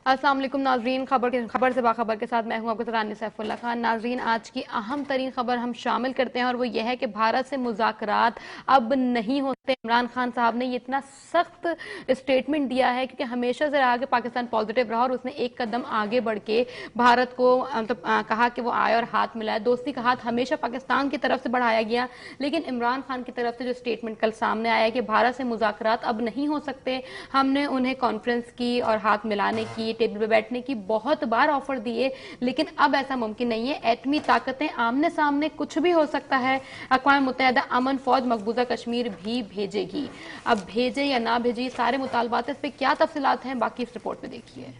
अस्सलाम वालेकुम नाजरीन, खबर से बाखबर के साथ मैं हूं आपके साथ रानी सैफुल्लाह खान। नाजरीन, आज की अहम तरीन खबर हम शामिल करते हैं और वो यह है कि भारत से मुज़ाकरात अब नहीं होते। इमरान खान साहब ने ये इतना सख्त स्टेटमेंट दिया है क्योंकि हमेशा से आगे पाकिस्तान पॉजिटिव रहा और उसने एक कदम आगे बढ़ के भारत को कहा कि वो आए और हाथ मिलाए। दोस्ती का हाथ हमेशा पाकिस्तान की तरफ से बढ़ाया गया, लेकिन इमरान खान की तरफ से जो स्टेटमेंट कल सामने आया कि भारत से मुज़ाकरात अब नहीं हो सकते। हमने उन्हें कॉन्फ्रेंस की और हाथ मिलाने की, टेबल पे बैठने की बहुत बार ऑफर दिए, लेकिन अब ऐसा मुमकिन नहीं है। एटमी ताकतें आमने सामने कुछ भी हो सकता है। अक़वाम मुत्तहिदा अमन फौज मकबूजा कश्मीर भी भेजेगी। अब भेजे या ना भेजे, सारे मुतालबात, इस पे क्या तफसीलात हैं बाकी इस रिपोर्ट में देखिए।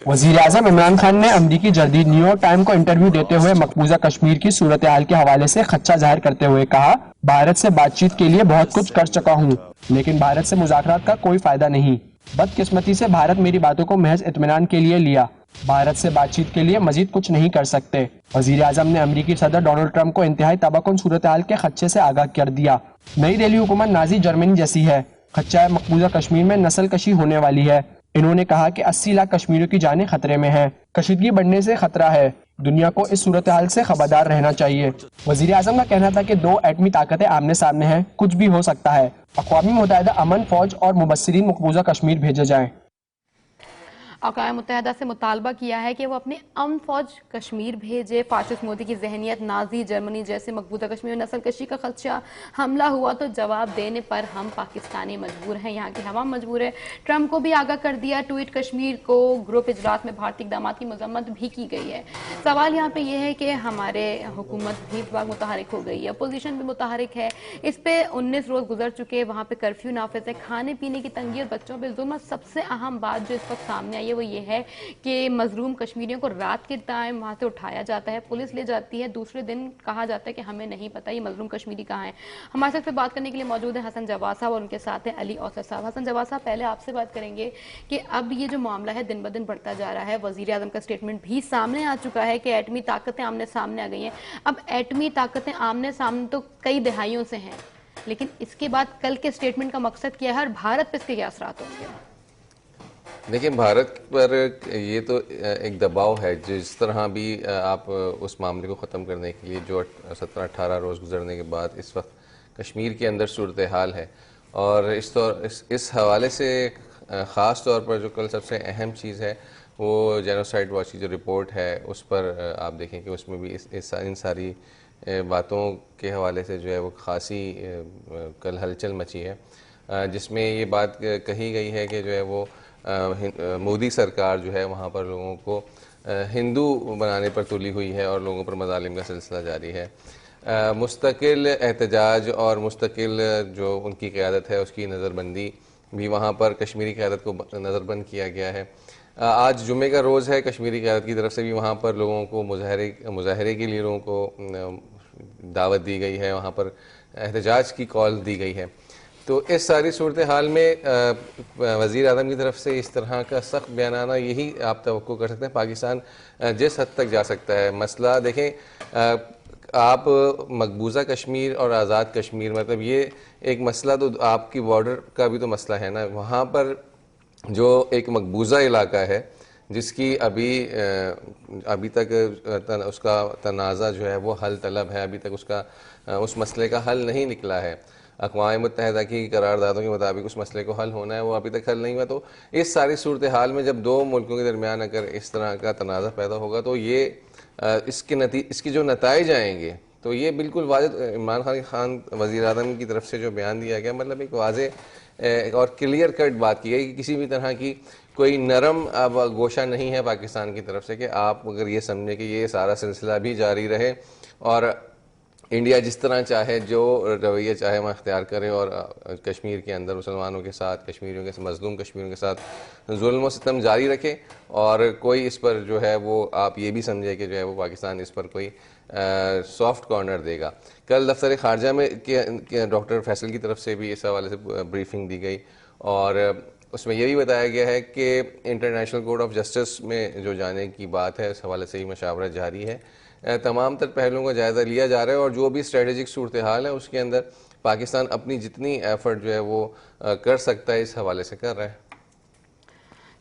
वजीर आजम इमरान खान ने अमरीकी जर्नल न्यूयॉर्क टाइम को इंटरव्यू देते हुए मकबूजा कश्मीर की सूरत हाल के हवाले से खदशा जाहिर करते हुए कहा, भारत से बातचीत के लिए बहुत कुछ कर चुका हूँ, लेकिन भारत से मुज़ाकरात का कोई फायदा नहीं। बदकिस्मती से भारत मेरी बातों को महज इत्मीनान के लिए लिया। भारत से बातचीत के लिए मजीद कुछ नहीं कर सकते। वजीर आजम ने अमरीकी सदर डोनाल्ड ट्रंप को इंतहाई तबाकुन सूरत हाल के खदशे से आगाह कर दिया। नई दिल्ली हुकूमत नाजी जर्मनी जैसी है। खदशा मकबूजा कश्मीर में नस्ल कशी होने वाली है। इन्होंने कहा कि 80 लाख कश्मीरियों की जानें खतरे में हैं। कशीदगी बढ़ने से खतरा है। दुनिया को इस सूरत हाल से खबरदार रहना चाहिए। वजीर आजम का कहना था कि दो एटमी ताकतें आमने सामने हैं, कुछ भी हो सकता है। अक़वाम मुत्तहिदा अमन फौज और मुबस्सिरीन मकबूजा कश्मीर भेजे जाएं। अक़वाम मुत्तहिदा से मुतालबा किया है कि वो अपने अमन फौज कश्मीर भेजे। फाशिस्ट मोदी की जहनीत नाजी जर्मनी जैसे मकबूजा कश्मीर में नस्ल कशी का खदशा, हमला हुआ तो जवाब देने पर हम पाकिस्तानी मजबूर हैं, यहाँ की हवा मजबूर है। ट्रंप को भी आगाह कर दिया। ट्वीट कश्मीर को ग्रुप इजलास में भारतीय इक़दामात की मजम्मत भी की गई है। सवाल यहाँ पे यह है कि हमारे हुकूमत भी इस बार मुतहरिक हो गई है, अपोजिशन भी मुतहरिक है। इस पे 19 रोज गुजर चुके, वहाँ पे कर्फ्यू नाफिज है, खाने पीने की तंगी और बच्चों पर जुल्म। सबसे अहम बात जो इस वक्त सामने आई है वो ये है कि मजलूम कश्मीरियों को रात के टाइम वहां से उठाया जाता है, पुलिस ले जाती है, दूसरे दिन कहा जाता है कि हमें नहीं पता ये मजलूम कश्मीरी कहाँ है। हमारे साथ बात करने के लिए मौजूद है हसन जवाद साहब और उनके साथ हैं अली औसर साहब। हसन जवाद साहब, पहले आपसे बात करेंगे कि अब ये जो मामला है दिन ब दिन बढ़ता जा रहा है। वजीर आजम का स्टेटमेंट भी सामने आ चुका है कि एटमी ताकतें आमने सामने आ गई हैं। अब एटमी ताकतें आमने सामने तो कई दहाइयों से हैं, लेकिन इसके बाद कल के स्टेटमेंट का मकसद क्या है और भारत पर इसके क्या असरात होंगे? देखिए, भारत पर ये तो एक दबाव है। जिस तरह भी आप उस मामले को ख़त्म करने के लिए जो 17-18 रोज़ गुजरने के बाद इस वक्त कश्मीर के अंदर सूरत हाल है, और इस हवाले से ख़ास तौर पर जो कल सबसे अहम चीज़ है वो जेनोसाइड वॉच की जो रिपोर्ट है उस पर आप देखें कि उसमें भी इन सारी बातों के हवाले से जो है वो खासी कल हलचल मची है, जिसमें ये बात कही गई है कि जो है वो मोदी सरकार जो है वहाँ पर लोगों को हिंदू बनाने पर तुली हुई है और लोगों पर मज़ालिम का सिलसिला जारी है। मुस्तकिल एहतजाज और मुस्तकिल जो उनकी क़यादत है उसकी नज़रबंदी भी वहाँ पर कश्मीरी क़यादत को नज़रबंद किया गया है। आज जुमे का रोज़ है, कश्मीरी क़यादत की तरफ से भी वहाँ पर लोगों को मुजाहरे के लिए लोगों को दावत दी गई है, वहाँ पर एहतजाज की कॉल दी गई है। तो इस सारी सूरत हाल में वज़ीर आज़म की तरफ से इस तरह का सख्त बयान आना, यही आप तवक्को कर सकते हैं। पाकिस्तान जिस हद तक जा सकता है, मसला देखें, आप मकबूजा कश्मीर और आज़ाद कश्मीर, मतलब ये एक मसला तो आपकी बॉर्डर का भी तो मसला है ना। वहाँ पर जो एक मकबूजा इलाका है जिसकी अभी तक उसका तनाज़ा जो है वो हल तलब है, अभी तक उसका उस मसले का हल नहीं निकला है। अक़वाम मुत्तहिदा की करारदादों के मुताबिक उस मसले को हल होना है, वो अभी तक हल नहीं हुआ। तो इस सारी सूरत हाल में जब दो मुल्कों के दरमियान अगर इस तरह का तनाज़ा पैदा होगा तो ये इसके जो नताइज आएंगे तो ये बिल्कुल वाज़ेह इमरान खान वज़ीर आज़म की तरफ से जो बयान दिया गया, मतलब एक वाज़ेह और क्लियर कट बात की गई कि किसी भी तरह की कोई नरम अब गोशा नहीं है पाकिस्तान की तरफ से कि आप अगर ये समझें कि ये सारा सिलसिला भी जारी रहे और इंडिया जिस तरह चाहे, जो रवैया चाहे वहाँ अख्तियार करे और कश्मीर के अंदर मुसलमानों के साथ, कश्मीरियों के मज़लूम कश्मीरियों के साथ जुल्म व सितम जारी रखे, और कोई इस पर जो है वो आप ये भी समझे कि जो है वो पाकिस्तान इस पर कोई सॉफ्ट कॉर्नर देगा। कल दफ्तर ख़ारजा में के डॉक्टर फैसल की तरफ से भी इस हवाले से ब्रीफिंग दी गई और उसमें यह भी बताया गया है कि इंटरनेशनल कोर्ट ऑफ जस्टिस में जो जाने की बात है, इस हवाले से ही मशावरत जारी है। तमाम तर पहलुओं का जायज़ा लिया जा रहा है और जो भी स्ट्रेटेजिक सूरत हाल है उसके अंदर पाकिस्तान अपनी जितनी एफर्ट जो है वो कर सकता है इस हवाले से कर रहा है।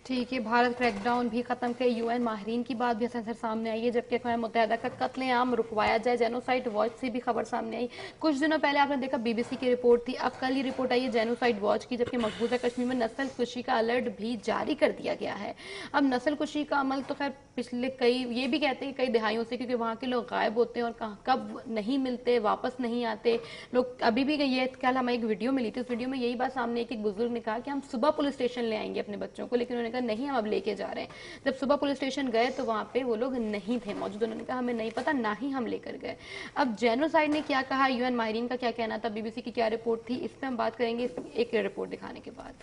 ठीक है, भारत क्रैकडाउन भी खत्म करे, यूएन माहिरीन की बात भी असर सामने आई है, जबकि अक़वाम मुत्तहिदा का कत्लेआम रुकवाया जाए, जेनोसाइड वॉच से भी खबर सामने आई। कुछ दिनों पहले आपने देखा बीबीसी की रिपोर्ट थी, अब कल ही रिपोर्ट आई है जेनोसाइड वॉच की, जबकि मकबूजा कश्मीर में नस्ल कुशी का अलर्ट भी जारी कर दिया गया है। अब नस्ल कुशी का अमल तो खैर पिछले ये भी कहते हैं कई दहाइयों से, क्योंकि वहाँ के लोग गायब होते हैं और कब नहीं मिलते, वापस नहीं आते लोग। अभी भी ये कल हमें एक वीडियो मिली थी, उस वीडियो में यही बात सामने आई कि बुजुर्ग ने कहा कि हम सुबह पुलिस स्टेशन ले आएंगे अपने बच्चों को, लेकिन उन्होंने कहा नहीं हम अब लेके जा रहे हैं। जब सुबह पुलिस स्टेशन गए तो वहां पे वो लोग नहीं थे मौजूद, उन्होंने कहा हमें नहीं पता, ना ही हम लेकर गए। अब जेनोसाइड ने क्या कहा, यूएन माहिरीन का क्या कहना था, बीबीसी की क्या रिपोर्ट थी, इस पे हम बात करेंगे एक रिपोर्ट दिखाने के बाद।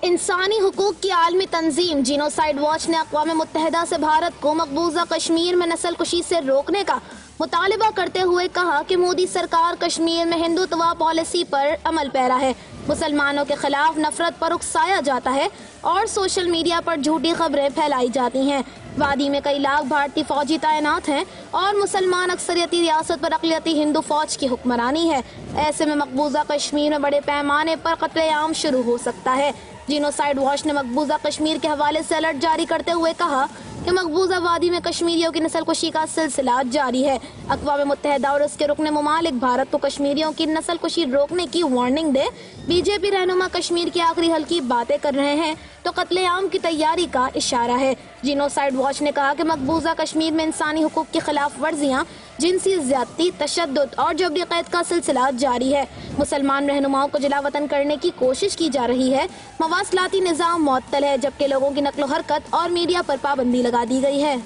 इंसानी हुकूक की आलमी तंजीम जीनोसाइड वॉच ने अक़वाम मुत्तहिदा से भारत को मकबूजा कश्मीर में नस्ल कुशी से रोकने का मुतालिबा करते हुए कहा कि मोदी सरकार कश्मीर में हिंदुत्व पॉलिसी पर अमल पैरा है, मुसलमानों के खिलाफ नफरत पर उकसाया जाता है और सोशल मीडिया पर झूठी खबरें फैलाई जाती हैं। वादी में कई लाख भारतीय फौजी तैनात हैं और मुसलमान अक्सरियती रियासत पर अक़लियती हिंदू फौज की हुक्मरानी है। ऐसे में मकबूजा कश्मीर में बड़े पैमाने पर कत्लेआम शुरू हो सकता है। जीनोसाइड वॉच ने मकबूजा कश्मीर के हवाले से अलर्ट जारी करते हुए कहा कि मकबूजा वादी में कश्मीरियों की नस्ल कुशी का सिलसिला जारी है। अक़वाम मुत्तहिदा और उसके रुकने मुमालिक भारत को कश्मीरियों की नस्ल कुशी रोकने की वार्निंग दे। बीजेपी रहनुमा कश्मीर की आखिरी हल की बातें कर रहे हैं तो कत्लेआम की तैयारी का इशारा है। जीनोसाइड वॉच ने कहा कि मकबूजा कश्मीर में इंसानी हुकूक की खिलाफ वर्जियाँ, जिनसी ज्यादती, तशद्दुद और जबरी कैद का सिलसिला जारी है। मुसलमान रहनुमाओं को जलावतन करने की कोशिश की जा रही है। मवासलाती निज़ाम मुअत्तल है, जबकि लोगों की नक्लो हरकत और मीडिया पर पाबंदी लगा दी गई है।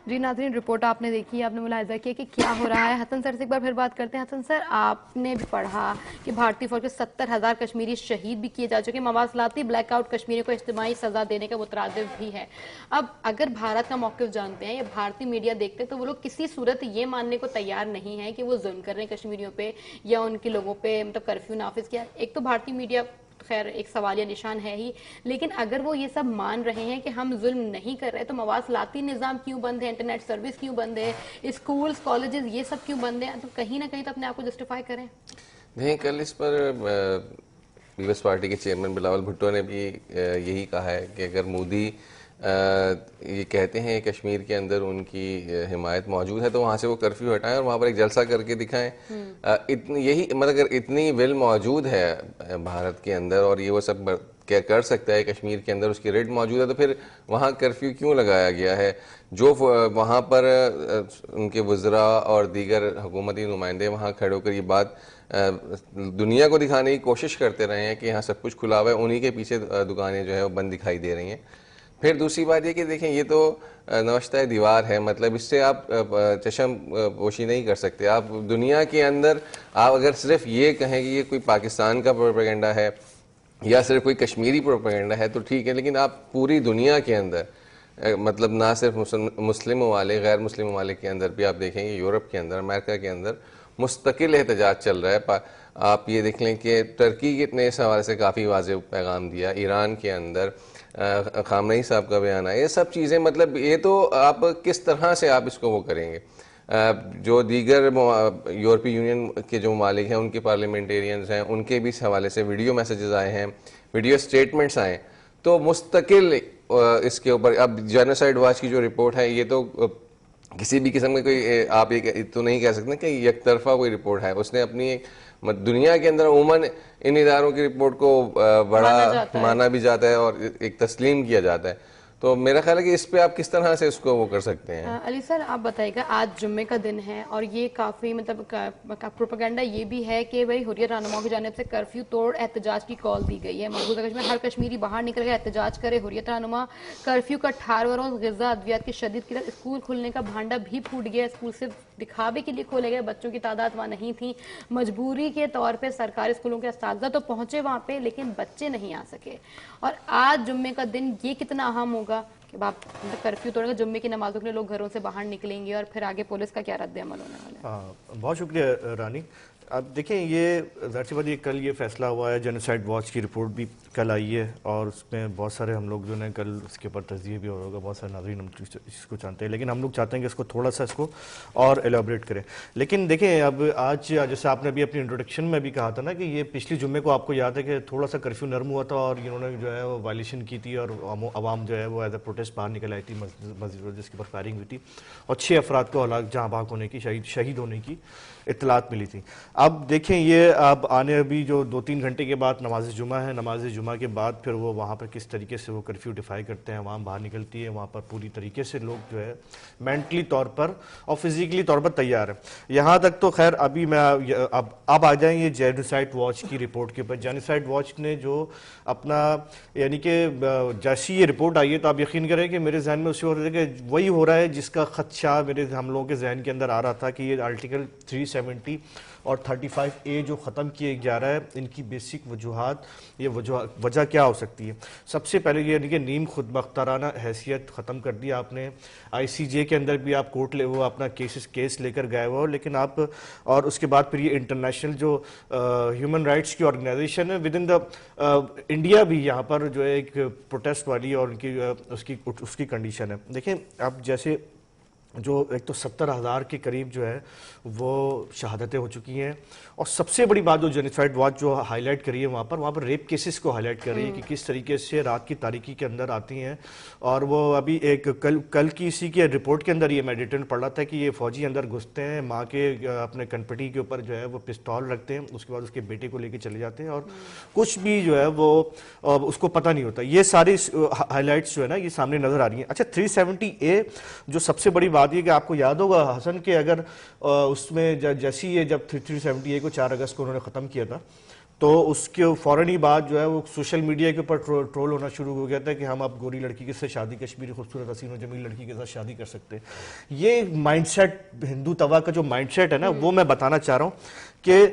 जी नाज़रीन, रिपोर्ट आपने देखी, आपने मुलाहिजा किया कि क्या हो रहा है। हसन सर से एक बार फिर बात करते हैं। हसन सर, आपने भी पढ़ा कि भारतीय फौज के 70,000 कश्मीरी शहीद भी किए जा चुके हैं। मवासलाती ब्लैकआउट कश्मीरियों को इज्तिमाई सजा देने का मुतरादिफ भी है। अब अगर भारत का मौक़िफ़ जानते हैं या भारतीय मीडिया देखते हैं तो वो लोग किसी सूरत ये मानने को तैयार नहीं है कि वो जुल्म कर रहे हैं कश्मीरियों पे या उनके लोगों पे, मतलब कर्फ्यू नाफिज किया। एक तो भारतीय मीडिया खैर एक सवालिया निशान है ही, लेकिन अगर वो ये सब मान रहे हैं कि हम जुल्म नहीं कर रहे तो मवासलाती निज़ाम क्यों बंद है, इंटरनेट सर्विस क्यों बंद है, स्कूल्स कॉलेजेस ये सब क्यों बंद है? तो कहीं ना कहीं तो अपने आप को जस्टिफाई करें। नहीं, कल इस पर पीपल्स पार्टी के चेयरमैन बिलावल भुट्टो ने भी यही कहा है कि अगर मोदी ये कहते हैं कश्मीर के अंदर उनकी हिमायत मौजूद है तो वहाँ से वो कर्फ्यू हटाएं और वहाँ पर एक जलसा करके दिखाएं। यही मतलब अगर इतनी विल मौजूद है भारत के अंदर और ये वो सब क्या कर सकता है कश्मीर के अंदर, उसकी रेड मौजूद है, तो फिर वहाँ कर्फ्यू क्यों लगाया गया है? जो वहाँ पर उनके वज़रा और दीगर हुकूमती नुमाइंदे वहाँ खड़े होकर ये बात दुनिया को दिखाने की कोशिश करते रहे हैं कि यहाँ सब कुछ खुला हुआ है, उन्हीं के पीछे दुकानें जो है वो बंद दिखाई दे रही हैं। फिर दूसरी बात ये कि देखें, ये तो नवश्ता दीवार है, मतलब इससे आप चशम पोशी नहीं कर सकते। आप दुनिया के अंदर आप अगर सिर्फ ये कहें कि ये कोई पाकिस्तान का प्रोपेगेंडा है या सिर्फ कोई कश्मीरी प्रोपेगेंडा है तो ठीक है, लेकिन आप पूरी दुनिया के अंदर मतलब ना सिर्फ मुस्लिम ममालिक, गैर मुस्लिम ममालिक के अंदर भी आप देखेंगे, यूरोप के अंदर, अमेरिका के अंदर मुस्तकिल एहतजाज चल रहा है। आप ये देख लें कि टर्की ने इस हवाले से काफ़ी वाज़ेह पैगाम दिया, ईरान के अंदर खामनेई साहब का बयान है, ये सब चीज़ें, मतलब ये तो आप किस तरह से आप इसको वो करेंगे। जो दीगर यूरोपीय यूनियन के जो मालिक हैं उनके पार्लियामेंटेरियंस हैं, उनके भी इस हवाले से वीडियो मैसेजेस आए हैं, वीडियो स्टेटमेंट्स आए, तो मुस्तकिल इसके ऊपर अब जेनोसाइड वॉच की जो रिपोर्ट है ये तो किसी भी किस्म का कोई आप ये तो नहीं कह सकते कि एक तरफा कोई रिपोर्ट है। उसने अपनी दुनिया के अंदर उमूमन इन इदारों की रिपोर्ट को बड़ा माना भी जाता है और एक तस्लीम किया जाता है। तो मेरा ख्याल है कि इस पे आप किस तरह से इसको वो कर सकते हैं। अली सर, आप बताइएगा, आज जुम्मे का दिन है और ये काफ़ी मतलब प्रोपेगेंडा ये भी है कि भाई हुर्रियत रहनुमाओं की जानिब से कर्फ्यू तोड़ एहतजाज की कॉल दी गई है। मकबूजा कश्मीर हर कश्मीरी बाहर निकल कर एहतजाज करे, हुर्रियत रहनुमा कर्फ्यू का 18वां रोज़ ग़िज़ा अद्वियात की शदीद किल्लत, स्कूल खुलने का भांडा भी फूट गया, स्कूल सिर्फ दिखावे के लिए खोले गए, बच्चों की तादाद वहाँ नहीं थी, मजबूरी के तौर पर सरकारी स्कूलों के असातिज़ा तो पहुँचे वहाँ पर लेकिन बच्चे नहीं आ सके। और आज जुम्मे का दिन ये कितना अहम होगा कि आप कर्फ्यू तोड़ेंगे, जुम्मे की नमाजों के लिए लोग घरों से बाहर निकलेंगे और फिर आगे पुलिस का क्या रद्द अमल होने वाला है? बहुत शुक्रिया रानी। अब देखें, ये ज़ाहिर सी बात, ये कल ये फैसला हुआ है, जेनोसाइड वॉच की रिपोर्ट भी कल आई है और उसमें बहुत सारे हम लोग जो है कल उसके ऊपर तजिए भी हो रहा होगा, बहुत सारे नाज़रीन हम इसको जानते हैं, लेकिन हम लोग चाहते हैं कि इसको थोड़ा सा इसको और एलाबरेट करें। लेकिन देखें, अब आज जैसे आपने अभी अपनी इंट्रोडक्शन में भी कहा था ना कि ये पिछले जुम्मे को आपको याद है कि थोड़ा सा कर्फ्यू नरम हुआ था और इन्होंने जो है वो वायलेशन की थी और आवाम जो है वो एज ए प्रोटेस्ट बाहर निकल आई थी मस्जिद, जिसके ऊपर फायरिंग हुई थी और 6 अफराद को हलाक जहाँ भाग होने की, शहीद होने की इत्तलात मिली थी। अब देखें, ये अब आने अभी जो 2-3 घंटे के बाद नमाज जुमा है, नमाज जुमा के बाद फिर वो वहाँ पर किस तरीके से वो कर्फ्यू डिफाई करते हैं, आवाम बाहर निकलती है, वहाँ पर पूरी तरीके से लोग जो है मेंटली तौर पर और फिजिकली तौर पर तैयार है। यहाँ तक तो खैर अभी मैं अब आ जाएं ये जेनोसाइड वॉच की रिपोर्ट के ऊपर। जेनोसाइड वॉच ने जो अपना, यानी कि जैसी ये रिपोर्ट आई है तो आप यकीन करें कि मेरे जहन में उसी हो रहा है कि वही हो रहा है जिसका खदशा मेरे हम लोगों के जहन के अंदर आ रहा था कि ये आर्टिकल 370 और 35A जो ख़त्म किए जा रहा है, इनकी बेसिक वजूहात, ये वजह क्या हो सकती है। सबसे पहले ये कि नीम खुदबख्ताराना हैसियत ख़त्म कर दी आपने। ICJ के अंदर भी आप कोर्ट ले वो अपना केस लेकर गए हो, लेकिन आप, और उसके बाद फिर ये इंटरनेशनल जो ह्यूमन राइट्स की ऑर्गेनाइजेशन है विद इन द इंडिया भी यहाँ पर जो है एक प्रोटेस्ट वाली और उनकी उसकी कंडीशन है। देखें, अब जैसे जो एक तो 70,000 के करीब जो है वो शहादतें हो चुकी हैं और सबसे बड़ी बात जो जेनोसाइड वॉच जो हाईलाइट करी है वहाँ पर रेप केसेस को हाईलाइट कर रही है कि किस तरीके से रात की तारीकी के अंदर आती हैं। और वो अभी एक कल की इसी के रिपोर्ट के अंदर ये मैं डिटेल पढ़ रहा था कि ये फौजी अंदर घुसते हैं, माँ के अपने कनपटी के ऊपर जो है वो पिस्तौल रखते हैं, उसके बाद उसके बेटे को लेके चले जाते हैं और कुछ भी जो है वो उसको पता नहीं होता। ये सारी हाईलाइट्स जो है ना ये सामने नजर आ रही हैं। अच्छा, 370A जो सबसे बड़ी बात ये कि आपको याद होगा हसन के, अगर उसमें जैसी ये जब 370A को 4 अगस्त को उन्होंने ख़त्म किया था तो उसके फ़ौरन ही बाद जो है वो सोशल मीडिया के ऊपर ट्रोल होना शुरू हो गया था कि हम अब गोरी लड़की के साथ शादी, कश्मीरी खूबसूरत हसीन और जमील लड़की के साथ शादी कर सकते हैं। ये माइंडसेट, हिंदू तवा का जो माइंडसेट है ना, वो मैं बताना चाह रहा हूँ कि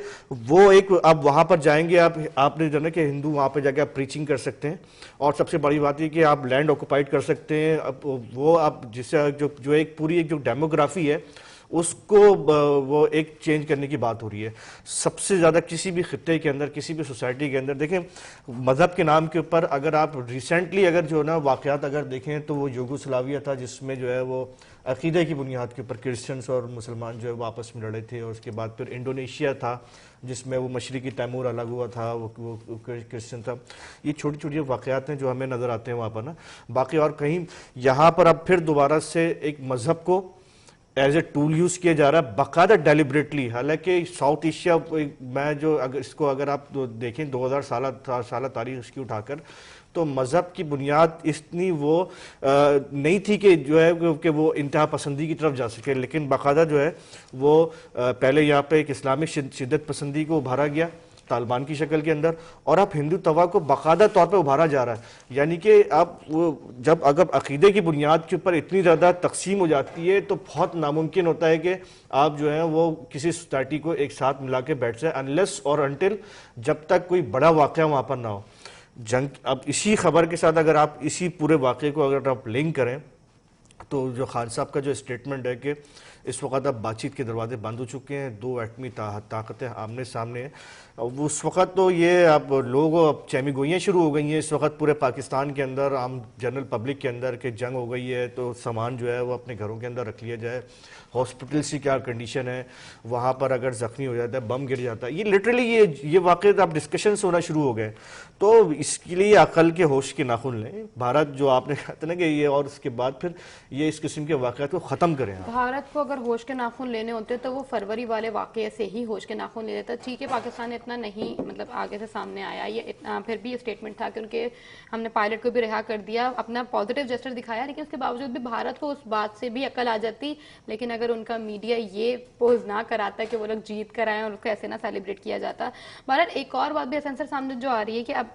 वो एक, अब वहाँ पर जाएंगे आपने जो है कि हिंदू वहाँ पर जाके आप प्रीचिंग कर सकते हैं और सबसे बड़ी बात ये कि आप लैंड ऑक्युपाइड कर सकते हैं। अब वो आप जिससे जो एक पूरी एक जो डेमोग्राफी है उसको वो एक चेंज करने की बात हो रही है। सबसे ज़्यादा किसी भी खित्ते के अंदर, किसी भी सोसाइटी के अंदर, देखें मज़हब के नाम के ऊपर अगर आप रिसेंटली अगर जो ना वाक़यात अगर देखें तो वो यूगोस्लाविया था जिसमें जो है वो अक़ीदे की बुनियाद के ऊपर क्रिश्चियंस और मुसलमान जो है वो आपस में लड़े थे। और उसके बाद फिर इंडोनेशिया था जिसमें वो मशरिकी तैमूर अलग हुआ था, वो क्रिश्चियन था। ये छोटी छोटी वाक़यात हैं जो हमें नज़र आते हैं वहाँ पर ना। बाकी और कहीं यहाँ पर अब फिर दोबारा से एक मज़हब को एज ए टूल यूज किया जा रहा है बाकायदा डेलिबरेटली। हालांकि साउथ एशिया में जो अगर आप देखें 2000 साल तारीख उसकी उठाकर तो मज़हब की बुनियाद इतनी वो नहीं थी कि जो है कि वो इंतहा पसंदी की तरफ जा सके, लेकिन बाकायदा जो है वो पहले यहाँ पे एक इस्लामिक शिद्दत पसंदी को उभारा गया तालिबान की शक्ल के अंदर और अब हिंदू तवा को बाकायदा तौर पे उभारा जा रहा है। यानी कि अब वो जब अगर अकीदे की बुनियाद के ऊपर इतनी ज़्यादा तकसीम हो जाती है तो बहुत नामुमकिन होता है कि आप जो है वो किसी सोसाइटी को एक साथ मिला के बैठ जाए, अनलेस और अनटिल जब तक कोई बड़ा वाक़या वहाँ पर ना हो। जंग, अब इसी खबर के साथ अगर आप इसी पूरे वाक़े को अगर आप लिंक करें तो जो खान साहब का जो स्टेटमेंट है कि इस वक्त अब बातचीत के दरवाजे बंद हो चुके हैं, 2 एटमी ताकतें आमने सामने हैं। उस वक्त तो ये अब लोग अब चहमी गोइयाँ शुरू हो गई हैं इस वक्त पूरे पाकिस्तान के अंदर, आम जनरल पब्लिक के अंदर कि जंग हो गई है तो सामान जो है वो अपने घरों के अंदर रख लिया जाए। हॉस्पिटल्स की क्या कंडीशन है, वहाँ पर अगर जख्मी हो जाता है, बम गिर जाता है, ये लिटरली ये वाक़ई अब डिस्कशंस होना शुरू हो गए। तो इसके लिए अकल के होश के नाखून लें। भारत जो आपने कहा था ना कि ये, और उसके बाद फिर ये इस किस्म के वाक़यात को ख़त्म करें। भारत को अगर होश के नाखून लेने होते तो वो फरवरी वाले वाक़े से ही होश के नाखून ले लेता। ठीक है, पाकिस्तान इतना नहीं मतलब आगे से सामने आया, ये इतना फिर भी ये स्टेटमेंट था कि उनके हमने पायलट को भी रिहा कर दिया, अपना पॉजिटिव जेस्चर दिखाया, लेकिन उसके बावजूद भी भारत को उस बात से भी अकल आ जाती। लेकिन अगर उनका मीडिया ये पोज ना कराता कि वो लोग जीत कर आए और उसको ऐसे ना सेलिब्रेट किया जाता। भारत एक और बात भी सेंसर सामने जो आ रही है कि अब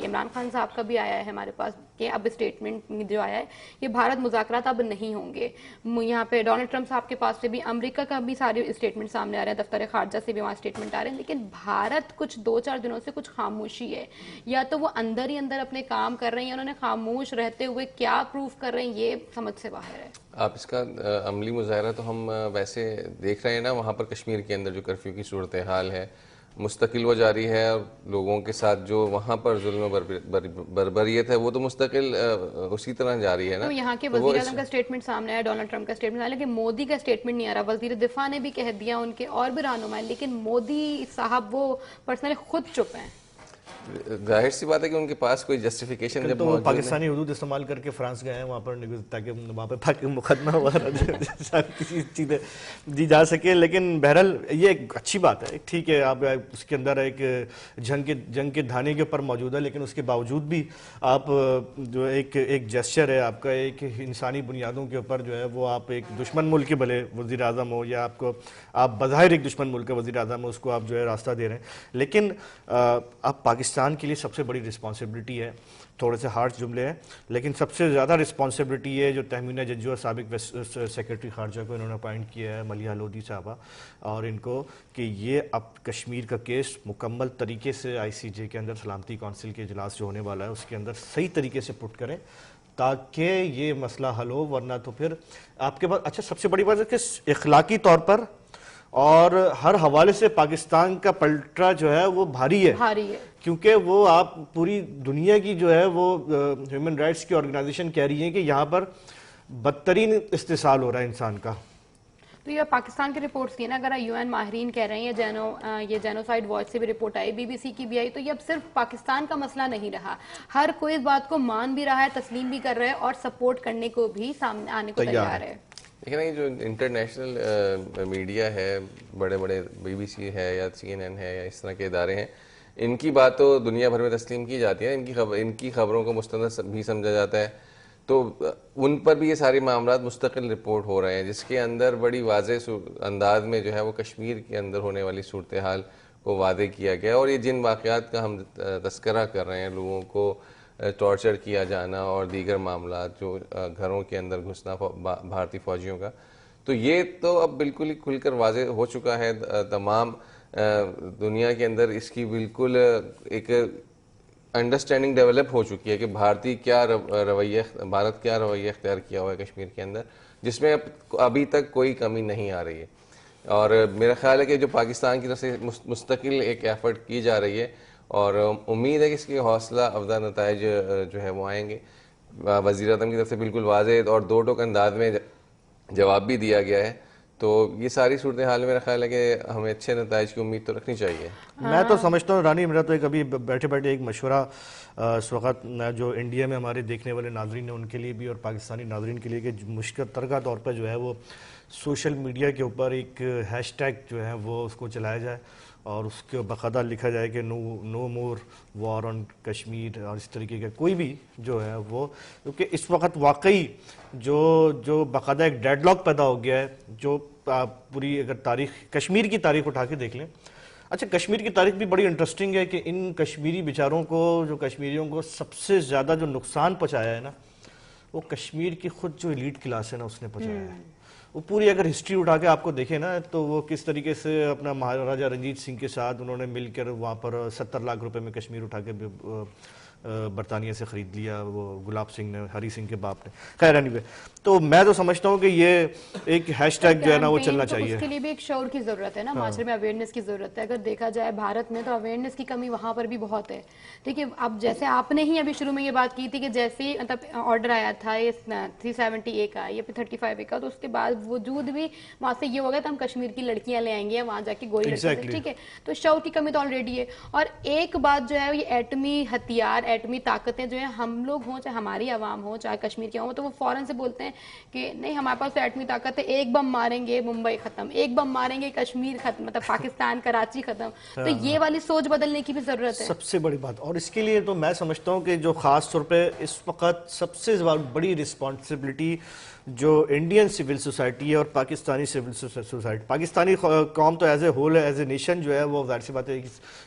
इमरान खान साहब का भी आया है हमारे पास के अब स्टेटमेंट जो आया है कि भारत मुज़ाकरात अब नहीं होंगे। यहाँ पे डोनाल्ड ट्रंप साहब के पास से भी, अमेरिका का भी सारे स्टेटमेंट सामने आ रहे हैं, दफ्तर खारजा से भी वहाँ स्टेटमेंट आ रहे हैं, लेकिन भारत कुछ 2-4 दिनों से कुछ खामोशी है। या तो वो अंदर ही अंदर अपने काम कर रहे हैं, उन्होंने खामोश रहते हुए क्या प्रूफ कर रहे हैं ये समझ से बाहर है। आप इसका अमली मुजाहरा तो हम वैसे देख रहे हैं ना, वहाँ पर कश्मीर के अंदर जो कर्फ्यू की सूरत हाल है मुस्तकिल वो जारी है, और लोगों के साथ जो वहाँ पर जुल्म बर्बरियत है वो तो मुस्तकिल उसी तरह जारी है ना। तो यहाँ के वज़ीर आज़म का स्टेटमेंट सामने आया, डोनाल्ड ट्रंप का स्टेटमेंट आया, लेकिन मोदी का स्टेटमेंट नहीं आ रहा। वज़ीर दिफा ने भी कह दिया, उनके और भी रहनुमा, लेकिन मोदी साहब वो पर्सनली खुद चुप हैं। जाहिर सी बात है कि उनके पास कोई जस्टिफिकेशन जब तो वो पाकिस्तानी हुदूद इस्तेमाल करके फ्रांस गए हैं वहाँ पर, ताकि वहाँ पे मुकदमा वगैरह किसी चीज़ें दी जा सके। लेकिन बहरहाल ये एक अच्छी बात है, ठीक है, आप उसके अंदर एक जंग के धाने के ऊपर मौजूद है, लेकिन उसके बावजूद भी आप जो एक जेस्चर है आपका, एक इंसानी बुनियादों के ऊपर जो है वो आप एक दुश्मन मुल्क के भले वज़ीर आज़म हो, या आप बज़ाहिर एक दुश्मन मुल्क का वज़ीर आज़म हो, उसको आप जो है रास्ता दे रहे हैं। लेकिन आप पाकिस्तान के लिए सबसे बड़ी रिस्पॉन्सिबिलिटी है, थोड़े से हार्श जुमले हैं, लेकिन सबसे ज़्यादा रिस्पॉन्सिबिलिटी है जो तहमीना जज्जू और साबिक सेक्रेटरी खारजा को इन्होंने अपॉइंट किया है, मलिहा लोधी साहबा, और इनको कि ये अब कश्मीर का केस मुकम्मल तरीके से ICJ के अंदर, सलामती कौंसिल के इजलास जो होने वाला है उसके अंदर सही तरीके से पुट करें, ताकि ये मसला हल हो। वरना तो फिर आपके पास, अच्छा सबसे बड़ी बात है कि इखलाकी तौर पर और हर हवाले से पाकिस्तान का पलटा जो है वो भारी है, क्योंकि वो आप पूरी दुनिया की जो है वो ह्यूमन राइट्स की ऑर्गेनाइजेशन कह रही है कि यहाँ पर बदतरीन इस्तेसाल हो रहा है इंसान का। तो ये पाकिस्तान की रिपोर्ट्स थी ना, अगर UN माहरीन कह रहे हैं, ये जेनोसाइड वॉच से भी रिपोर्ट आई, BBC की भी आई, तो ये अब सिर्फ पाकिस्तान का मसला नहीं रहा, हर कोई इस बात को मान भी रहा है, तस्लीम भी कर रहा है और सपोर्ट करने को भी सामने आने को तैयार है। लेकिन ये जो इंटरनेशनल मीडिया है, बड़े बड़े BBC है या CNN है या इस तरह के इदारे हैं, इनकी बात तो दुनिया भर में तस्लीम की जाती है, इनकी खबरों को मुस्तंद भी समझा जाता है, तो उन पर भी ये सारे मामलात मुस्तकिल रिपोर्ट हो रहे हैं, जिसके अंदर बड़ी वाज़ेह अंदाज में जो है वो कश्मीर के अंदर होने वाली सूरत हाल को वादे किया गया। और ये जिन वाक़यात का हम तस्करा कर रहे हैं, लोगों को टॉर्चर किया जाना और दीगर मामला, जो घरों के अंदर घुसना भारतीय फौजियों का, तो ये तो अब बिल्कुल ही खुलकर वाज़ेह हो चुका है तमाम दुनिया के अंदर। इसकी बिल्कुल एक अंडरस्टैंडिंग डेवलप हो चुकी है कि भारत क्या रवैया इख्तियार किया हुआ है कश्मीर के अंदर, जिसमें अभी तक कोई कमी नहीं आ रही है। और मेरा ख्याल है कि जो पाकिस्तान की तरफ से मुस्तकिल एक एफर्ट की जा रही है, और उम्मीद है कि इसकी हौसला अफजा नताइज जो है वो आएंगे। वज़ीर आज़म की तरफ से बिल्कुल वाज़ेह और दो टोक अंदाज में जवाब भी दिया गया है, तो ये सारी सूरत हाल मेरा ख्याल है कि हमें अच्छे नताइज की उम्मीद तो रखनी चाहिए। मैं तो समझता हूँ रानी, मेरा तो एक अभी बैठे बैठे एक मशवरा इस वक्त जो इंडिया में हमारे देखने वाले नाजरीन हैं उनके लिए भी और पाकिस्तानी नाजरीन के लिए, कि मुश्किल तरका तौर पर जो है वो सोशल मीडिया के ऊपर एक हैशटैग जो है वो उसको चलाया जाए और उसके बाकायदा लिखा जाए कि no more war on Kashmir, और इस तरीके का कोई भी जो है वो, क्योंकि इस वक्त वाकई जो बाकायदा एक डेडलॉक पैदा हो गया है, जो पूरी अगर तारीख, कश्मीर की तारीख उठा के देख लें। अच्छा, कश्मीर की तारीख भी बड़ी इंटरेस्टिंग है कि इन कश्मीरी बेचारों को, जो कश्मीरियों को सबसे ज़्यादा जो नुकसान पहुँचाया है ना, वो कश्मीर की खुद जो एलीट क्लास है ना उसने पहुँचाया है। वो पूरी अगर हिस्ट्री उठा के आपको देखें ना, तो वो किस तरीके से अपना महाराजा रंजीत सिंह के साथ उन्होंने मिलकर वहाँ पर 70 लाख रुपए में कश्मीर उठा के बरतानिया से ख़रीद लिया, वो गुलाब सिंह ने, हरी सिंह के बाप ने। खैर एनीवे, तो मैं तो समझता हूँ कि ये एक हैशटैग जो है ना वो चलना चाहिए। उसके लिए भी एक शौर की ज़रूरत है ना, माशरे में अवेयरनेस की ज़रूरत है। अगर देखा जाए भारत में तो अवेयरनेस की कमी वहाँ पर भी बहुत है। देखिए, अब जैसे आपने ही अभी शुरू में ये बात की थी कि जैसे मतलब ऑर्डर आया था ये 370A का, ये 35A का, तो उसके बाद वजूद भी वहाँ से ये हो गया तो हम कश्मीर की लड़कियाँ ले आएंगे, वहाँ जाके गोली लड़की, ठीक है। तो शौर की कमी तो ऑलरेडी है। और एक बात जो है, ये एटमी हथियार, एटमी ताकतें जो है, हम लोग हों चाहे हमारी आवाम हो चाहे कश्मीर के हों, तो वो फौरन से बोलते हैं कि नहीं हमारे पास तो एटमी ताकत है, एक बम मारेंगे मुंबई खत्म, एक बम मारेंगे कश्मीर खत्म, मतलब पाकिस्तान कराची खत्म। तो ये वाली सोच बदलने की भी जरूरत है, सबसे बड़ी बात। और इसके लिए तो मैं समझता हूँ कि जो खास तौर पे इस वक्त सबसे बड़ी रिस्पॉन्सिबिलिटी जो इंडियन सिविल सोसाइटी है और पाकिस्तानी सिविल सोसाइटी, पाकिस्तानी कौम तो as a whole as a nation जो है वो जाहिर सी बात है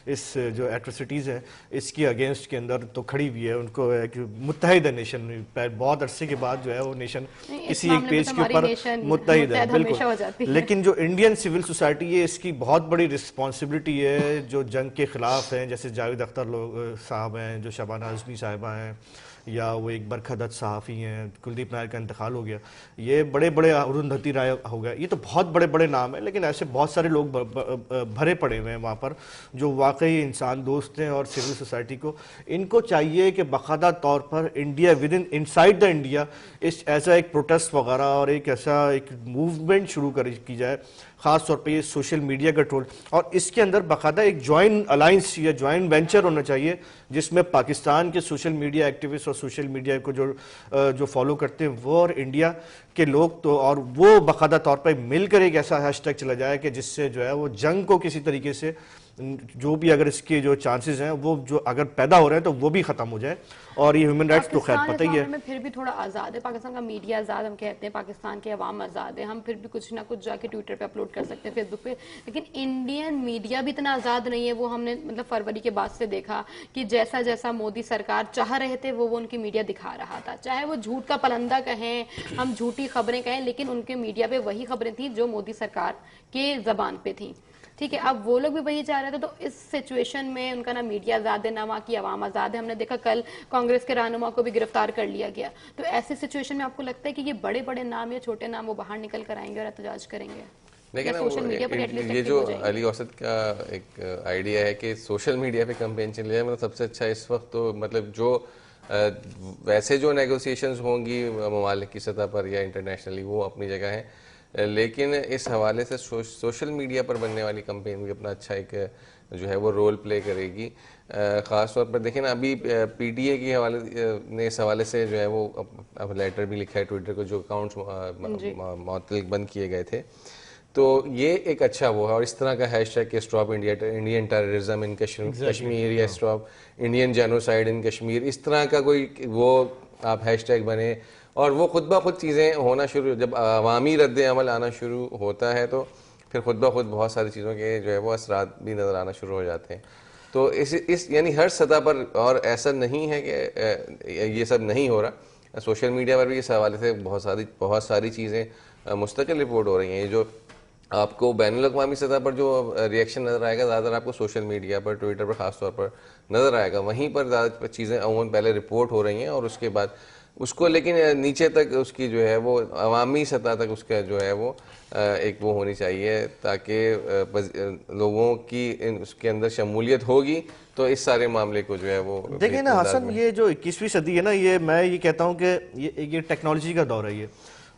इस जो एट्रोसिटीज़ हैं इसकी अगेंस्ट के अंदर तो खड़ी हुई है। उनको है कि मुत्तहिद है नेशन, बहुत अरसे के बाद जो है वो नेशन किसी एक पेज के ऊपर मुत्तहिद है, बिल्कुल। लेकिन जो इंडियन सिविल सोसाइटी है इसकी बहुत बड़ी रिस्पॉन्सिबिलिटी है जो जंग के खिलाफ हैं, जैसे जावेद अख्तर लोग साहब हैं, जो शबाना आज़मी साहिबा हैं, या वो एक बरखदत सहाफ़ी हैं, कुलदीप नायर का इंतकाल हो गया, ये बड़े बड़े, अरुंधति राय हो गया, ये तो बहुत बड़े बड़े नाम हैं। लेकिन ऐसे बहुत सारे लोग भरे पड़े हुए हैं वहाँ पर जो वाकई इंसान दोस्त हैं और सिविल सोसाइटी को इनको चाहिए कि बाकायदा तौर पर India with in inside the India इस ऐसा एक प्रोटेस्ट वगैरह और एक ऐसा एक मूवमेंट शुरू की जाए, ख़ास तौर पे ये सोशल मीडिया का ट्रोल, और इसके अंदर बाकायदा एक जॉइंट अलाइंस या जॉइंट वेंचर होना चाहिए जिसमें पाकिस्तान के सोशल मीडिया एक्टिविस्ट और सोशल मीडिया को जो फॉलो करते हैं वो और इंडिया के लोग, तो और वो बाकायदा तौर पर मिलकर एक ऐसा हैशटैग चला जाए कि जिससे जो है वो जंग को किसी तरीके से जो भी अगर इसके जो चांसेस हैं वो जो अगर पैदा हो रहे हैं तो वो भी खत्म हो जाए। और ये ह्यूमन राइट्स तो खैर पता ही है, में फिर भी थोड़ा आज़ाद है पाकिस्तान का मीडिया, आज़ाद हम कहते हैं, पाकिस्तान के अवाम आज़ाद है, हम फिर भी कुछ ना कुछ जाके ट्विटर पे अपलोड कर सकते हैं, फेसबुक पे, लेकिन इंडियन मीडिया भी इतना आज़ाद नहीं है। वो हमने मतलब फरवरी के बाद से देखा कि जैसा जैसा मोदी सरकार चाह रहे थे वो उनकी मीडिया दिखा रहा था, चाहे वो झूठ का पलंदा कहें, हम झूठी खबरें कहें, लेकिन उनके मीडिया पे वही खबरें थी जो मोदी सरकार के जबान पे थी। ठीक है, अब वो लोग भी वही चाह रहे थे, तो इस सिचुएशन में उनका ना मीडिया आज़ाद है ना वहाँ की आवाम आज़ाद है। हमने देखा कल कांग्रेस के रहनुमा को भी गिरफ्तार कर लिया गया। तो ऐसी सिचुएशन में आपको लगता है कि ये बड़े बड़े नाम या छोटे नाम वो बाहर निकल कर आएंगे और एहतजाज करेंगे? लेकिन सोशल मीडिया पर ये जो अली औसत का एक आइडिया है कि सोशल मीडिया पे कैंपेन चल जाए, मतलब सबसे अच्छा इस वक्त तो मतलब जो वैसे जो नेगोशिएशंस होंगी ममालिक की सतह पर या इंटरनेशनली वो अपनी जगह है, लेकिन इस हवाले से सोशल मीडिया पर बनने वाली कंपेन भी अपना अच्छा एक जो है वो रोल प्ले करेगी। ख़ास तौर पर देखिए ना अभी पीटीए के हवाले ने इस हवाले से जो है वो अब लेटर भी लिखा है ट्विटर को, जो अकाउंट्स मुअत्तल बंद किए गए थे, तो ये एक अच्छा वो है। और इस तरह का हैशटैग के stop Indian terrorism in Kashmir या स्टॉप इंडियन जेनोसाइड इन कश्मीर, इस तरह का कोई वो आप हैशटैग बने और वो खुद ब खुद चीज़ें होना शुरू, जब अवामी रद्द अमल आना शुरू होता है तो फिर खुद ब खुद बहुत सारी चीज़ों के जो है वो असरात भी नज़र आना शुरू हो जाते हैं। तो इस यानी हर सतह पर, और ऐसा नहीं है कि ये सब नहीं हो रहा, सोशल मीडिया पर भी इस हवाले से बहुत सारी चीज़ें मुस्तकिल रिपोर्ट हो रही हैं। ये जो आपको बैनुल-अक़वामी सतह पर जो रिएक्शन नज़र आएगा ज़्यादातर आपको सोशल मीडिया पर, ट्विटर पर ख़ास तौर पर नज़र आएगा, वहीं पर ज़्यादा चीज़ें अमूमन पहले रिपोर्ट हो रही हैं और उसके बाद उसको लेकिन नीचे तक उसकी जो है वो अवामी सतह तक उसका जो है वो एक वो होनी चाहिए, ताकि लोगों की उसके अंदर शमूलियत होगी तो इस सारे मामले को जो है वो देखिए ना हसन, ये जो 21वीं सदी है ना, ये मैं ये कहता हूँ कि ये टेक्नोलॉजी का दौर है ये।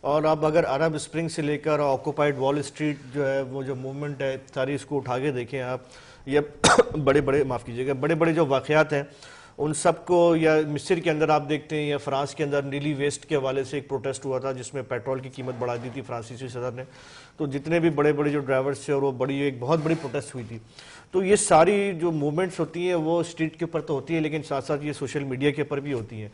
और अब अगर अरब स्प्रिंग से लेकर ऑक्यूपाइड वॉल स्ट्रीट जो है वो जो मूवमेंट है सारी, इसको उठा के देखें आप, ये बड़े बड़े माफ़ कीजिएगा बड़े बड़े जो वाक़यात हैं उन सबको, या मिस्र के अंदर आप देखते हैं या फ्रांस के अंदर नीली वेस्ट के हवाले से एक प्रोटेस्ट हुआ था जिसमें पेट्रोल की कीमत बढ़ा दी थी फ्रांसीसी सदर ने, तो जितने भी बड़े बड़े जो ड्राइवर्स थे और वो बड़ी एक बहुत बड़ी प्रोटेस्ट हुई थी। तो ये सारी जो मूवमेंट्स होती हैं वो स्ट्रीट के ऊपर तो होती है, लेकिन साथ साथ ये सोशल मीडिया के ऊपर भी होती हैं।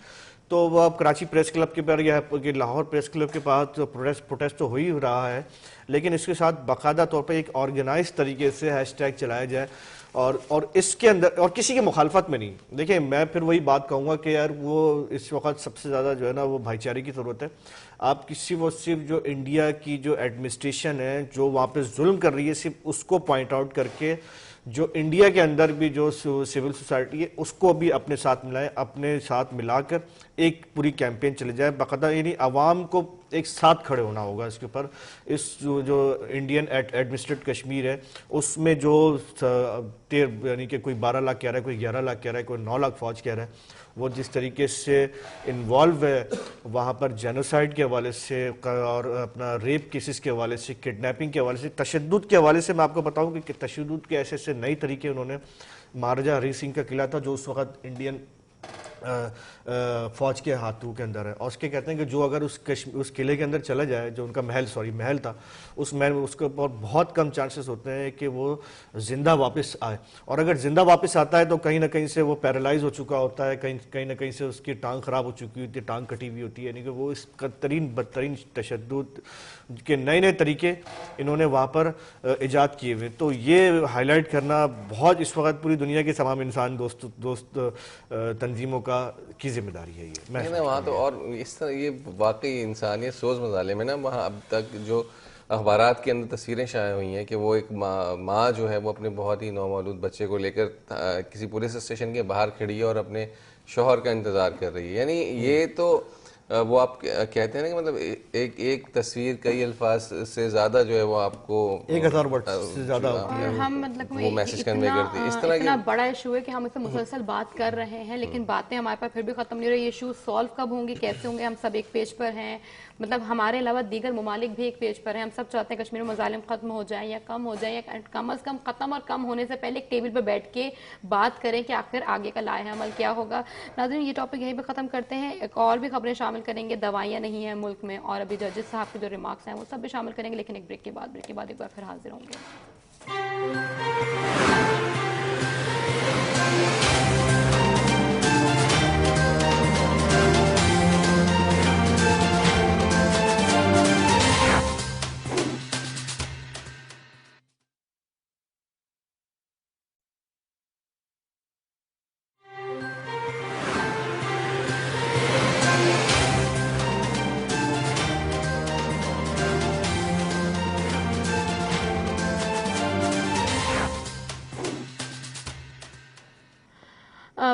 तो वो अब कराची प्रेस क्लब के पर या लाहौर प्रेस क्लब के पास तो प्रोटेस्ट तो हो ही रहा है, लेकिन इसके साथ बाकायदा तौर पर एक ऑर्गेनाइज तरीके से हैशटैग चलाया जाए और इसके अंदर और किसी की मुखालफत में नहीं। देखिए मैं फिर वही बात कहूँगा कि यार वो इस वक्त सबसे ज़्यादा जो है ना वो भाईचारे की ज़रूरत है। आप सिर्फ जो इंडिया की जो एडमिनिस्ट्रेशन है जो वहाँ पे जुल्म कर रही है, सिर्फ उसको पॉइंट आउट करके जो इंडिया के अंदर भी जो सिविल सोसाइटी है उसको भी अपने साथ मिलाएं, अपने साथ मिलाकर एक पूरी कैंपेन चले जाए बाकायदा, यानी आवाम को एक साथ खड़े होना होगा इसके ऊपर। इस जो इंडियन एडमिनिस्ट्रेटेड कश्मीर है उसमें जो यानी कि कोई 12 लाख कह रहा है, कोई 11 लाख कह रहा है, कोई 9 लाख फौज कह रहा है, वो जिस तरीके से इन्वॉल्व है वहाँ पर जेनोसाइड के हवाले से और अपना रेप केसेस के हवाले से, किडनैपिंग के हवाले से, तशद्दुद के हवाले से मैं आपको बताऊँ कि तशद्दुद के ऐसे ऐसे नए तरीके उन्होंने, महाराजा हरी सिंह का किला था जो उस वक्त इंडियन फौज के हाथों के अंदर है। और उसके कहते हैं कि जो अगर उस किले के अंदर चला जाए, जो उनका महल था, उस महल में उसके ऊपर बहुत कम चांसेस होते हैं कि वो जिंदा वापस आए। और अगर जिंदा वापस आता है तो कहीं ना कहीं से वो पैरालाइज हो चुका होता है, कहीं ना कहीं से उसकी टांग खराब हो चुकी होती है, टांग कटी हुई होती है। यानी कि वो इस बदतरीन तशद्दुद के नए तरीके इन्होंने वहाँ पर इजाद किए हुए। तो ये हाईलाइट करना बहुत इस वक्त पूरी दुनिया के तमाम इंसान दोस्त तंजीमों की जिम्मेदारी है। ये मैं वहाँ तो और इस तरह ये वाकई इंसानियत सोच मजाले में ना, वहाँ अब तक जो अखबारात के अंदर तस्वीरें शाये हुई हैं कि वो एक माँ जो है वो अपने बहुत ही नौमौलूद बच्चे को लेकर किसी पुलिस स्टेशन के बाहर खड़ी है और अपने शौहर का इंतज़ार कर रही है। यानी ये तो वो आप कहते हैं ना कि मतलब एक तस्वीर कई अल्फाज से ज़्यादा जो है वो आपको 1000 वर्ड से ज़्यादा हम मतलब वो मैसेज कन्वे करती है। इस तरह इतना बड़ा इशू है कि हम इससे मुसलसल बात कर रहे हैं, लेकिन बातें हमारे पास फिर भी खत्म नहीं हो रही। ये इशू सॉल्व कब होंगे, कैसे होंगे? हम सब एक पेज पर हैं, मतलब हमारे अलावा दीगर ममालिक भी एक पेज पर हैं। हम सब चाहते हैं कश्मीर में मजालिम खत्म हो जाए या कम हो जाए, या कम अज कम खत्म और कम होने से पहले एक टेबल पर बैठ के बात करें कि आखिर आगे का लाए अमल क्या होगा। नाज़रीन, ये टॉपिक यहीं पर खत्म करते हैं। एक और भी खबरें शामिल करेंगे, दवाइयाँ नहीं है मुल्क में, और अभी जजेस साहब के जो रिमार्क्स हैं वो सब भी शामिल करेंगे, लेकिन एक ब्रेक के बाद एक बार फिर हाजिर होंगे।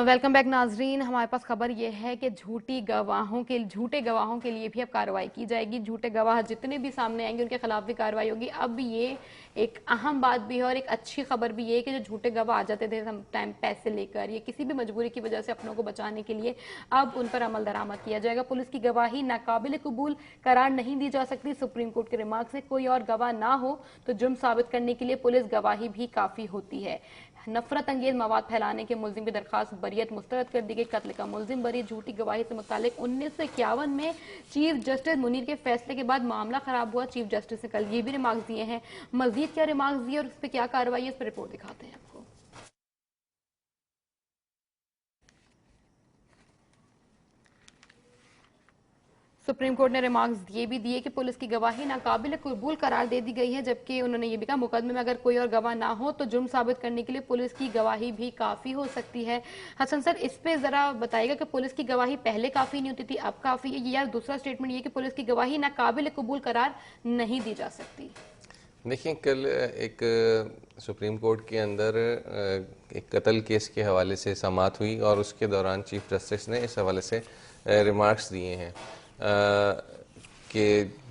वेलकम बैक नाजरीन। हमारे पास खबर यह है कि झूठे गवाहों के लिए भी अब कार्रवाई की जाएगी। झूठे गवाह जितने भी सामने आएंगे उनके खिलाफ भी कार्रवाई होगी। अब ये एक अहम बात भी है और एक अच्छी खबर भी है कि जो झूठे गवाह आ जाते थे टाइम पैसे लेकर या किसी भी मजबूरी की वजह से अपनों को बचाने के लिए, अब उन पर अमल दरामद किया जाएगा। पुलिस की गवाही नाकाबिल कबूल करार नहीं दी जा सकती। सुप्रीम कोर्ट के रिमार्क से कोई और गवाह ना हो तो जुर्म साबित करने के लिए पुलिस गवाही भी काफी होती है। नफरत अंगेज मवाद फैलाने के मुलजिम की दरखास्त बरियत मुस्तरद कर दी गई। कत्ल का मुलजिम बरी। झूठी गवाही से मुतालिक 1951 में चीफ जस्टिस मुनीर के फैसले के बाद मामला खराब हुआ। चीफ जस्टिस ने कल ये भी रिमार्क्स दिए हैं। मजीद क्या रिमार्क्स दिए और उस पर क्या कार्रवाई है, इस पर रिपोर्ट दिखाते हैं आपको। सुप्रीम कोर्ट ने रिमार्क्स ये भी दिए कि पुलिस की गवाही नाकाबिल कबूल करार दे दी गई है, जबकि उन्होंने ये भी कहा मुकदमे में अगर कोई और गवाह ना हो तो जुर्म साबित करने के लिए पुलिस की गवाही भी काफी हो सकती है। हसन सर, इस पे जरा बताइएगा कि पुलिस की गवाही पहले काफी नहीं होती थी, अब काफी है, या दूसरा स्टेटमेंट ये कि पुलिस की गवाही नाकाबिल कबूल करार नहीं दी जा सकती? देखिए, कल एक सुप्रीम कोर्ट के अंदर एक कत्ल केस के हवाले से समाअत हुई और उसके दौरान चीफ जस्टिस ने इस हवाले से रिमार्क्स दिए हैं कि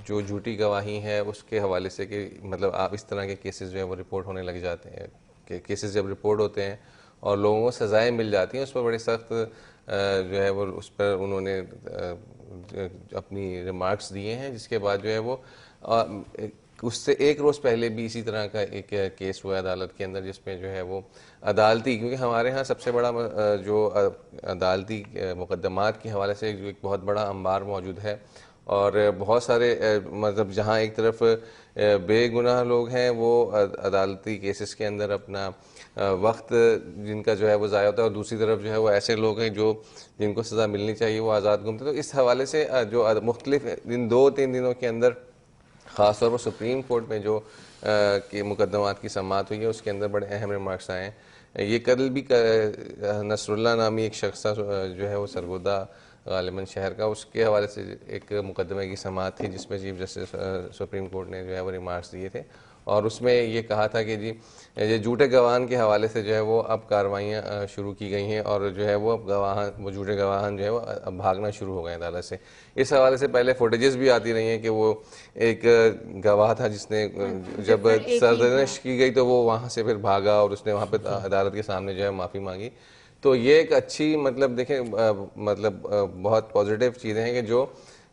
जो झूठी गवाही है उसके हवाले से कि मतलब आप इस तरह के केसेस जो है वो रिपोर्ट होने लग जाते हैं कि केसेस जब रिपोर्ट होते हैं और लोगों को सज़ाएं मिल जाती हैं, उस पर बड़े सख्त जो है वो उस पर उन्होंने अपनी रिमार्क्स दिए हैं। जिसके बाद जो है वो उससे एक रोज़ पहले भी इसी तरह का एक केस हुआ अदालत के अंदर, जिसमें जो है वो अदालती, क्योंकि हमारे यहाँ सबसे बड़ा जो अदालती मुकदमात के हवाले से जो एक बहुत बड़ा अंबार मौजूद है और बहुत सारे मतलब जहाँ एक तरफ बेगुनाह लोग हैं वो अदालती केसेस के अंदर अपना वक्त जिनका जो है वो ज़ाया होता है और दूसरी तरफ जो है वो ऐसे लोग हैं जो जिनको सज़ा मिलनी चाहिए वो आज़ाद घूमते। तो इस हवाले से जो मुख्तलिफ इन 2-3 दिनों के अंदर ख़ास तौर पर सुप्रीम कोर्ट में जो के मुकदमात की समाअत हुई है उसके अंदर बड़े अहम रिमार्क्स आए हैं। ये कल भी नसरुल्लाह नामी एक शख्स जो है वो सरगोदा गालिबन शहर का, उसके हवाले से एक मुकदमे की समाअत थी जिसमें चीफ जस्टिस सुप्रीम कोर्ट ने जो है वो रिमार्क्स दिए थे और उसमें ये कहा था कि जी ये झूठे गवाहान के हवाले से जो है वो अब कार्रवाइयाँ शुरू की गई हैं और जो है वो अब वो झूठे गवाहान जो है वो अब भागना शुरू हो गए अदालत से। इस हवाले से पहले फुटेजेस भी आती रही हैं कि वो एक गवाह था जिसने जब सरजनिश की गई तो वो वहाँ से फिर भागा और उसने वहाँ पर अदालत के सामने जो है माफ़ी मांगी। तो ये एक अच्छी मतलब देखें मतलब बहुत पॉजिटिव चीज़ें हैं कि जो